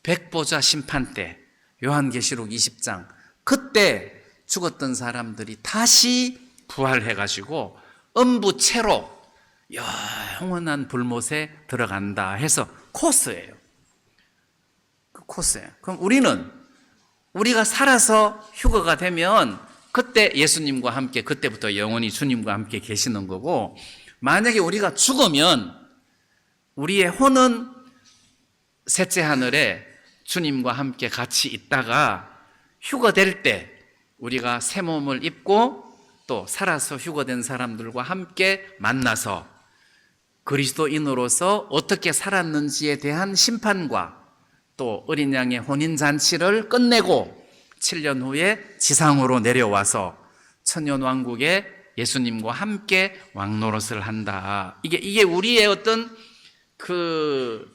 백보자 심판 때, 요한계시록 20장, 그때 죽었던 사람들이 다시 부활해가지고 음부채로 영원한 불못에 들어간다 해서 코스예요. 그 코스예요. 그럼 우리가 살아서 휴거가 되면 그때 예수님과 함께, 그때부터 영원히 주님과 함께 계시는 거고, 만약에 우리가 죽으면 우리의 혼은 셋째 하늘에 주님과 함께 같이 있다가 휴거될 때 우리가 새 몸을 입고 또 살아서 휴거된 사람들과 함께 만나서 그리스도인으로서 어떻게 살았는지에 대한 심판과 또 어린 양의 혼인잔치를 끝내고 7년 후에 지상으로 내려와서 천년왕국에 예수님과 함께 왕노릇을 한다. 이게 우리의 어떤 그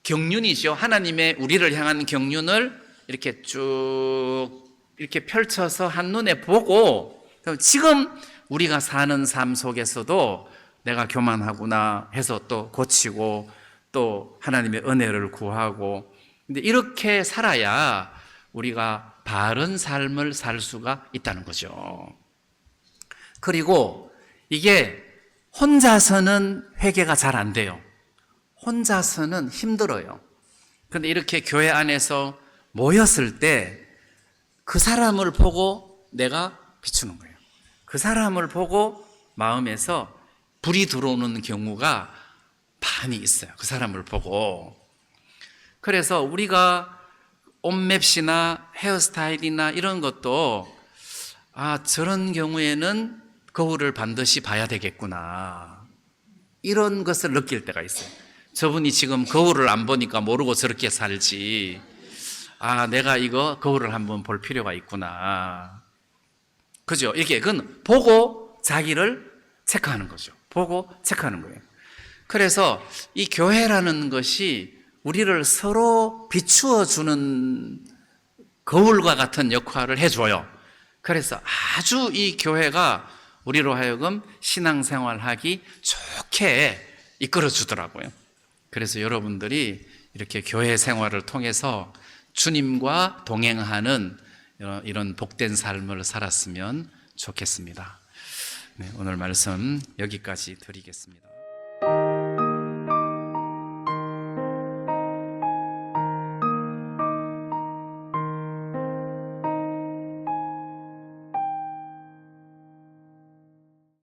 경륜이죠. 하나님의 우리를 향한 경륜을 이렇게 쭉 이렇게 펼쳐서 한눈에 보고, 지금 우리가 사는 삶 속에서도 내가 교만하구나 해서 또 고치고 또 하나님의 은혜를 구하고, 근데 이렇게 살아야 우리가 바른 삶을 살 수가 있다는 거죠. 그리고 이게 혼자서는 회개가 잘 안 돼요. 혼자서는 힘들어요. 그런데 이렇게 교회 안에서 모였을 때 그 사람을 보고 내가 비추는 거예요. 그 사람을 보고 마음에서 불이 들어오는 경우가 많이 있어요. 그 사람을 보고. 그래서 우리가 옷맵시나 헤어스타일이나 이런 것도 저런 경우에는 거울을 반드시 봐야 되겠구나, 이런 것을 느낄 때가 있어요. 저분이 지금 거울을 안 보니까 모르고 저렇게 살지, 내가 이거 거울을 한번 볼 필요가 있구나. 그죠? 이게 그건 보고 자기를 체크하는 거죠. 보고 체크하는 거예요. 그래서 이 교회라는 것이 우리를 서로 비추어 주는 거울과 같은 역할을 해줘요. 그래서 아주 이 교회가 우리로 하여금 신앙생활하기 좋게 이끌어 주더라고요. 그래서 여러분들이 이렇게 교회 생활을 통해서 주님과 동행하는 이런 복된 삶을 살았으면 좋겠습니다. 네, 오늘 말씀 여기까지 드리겠습니다.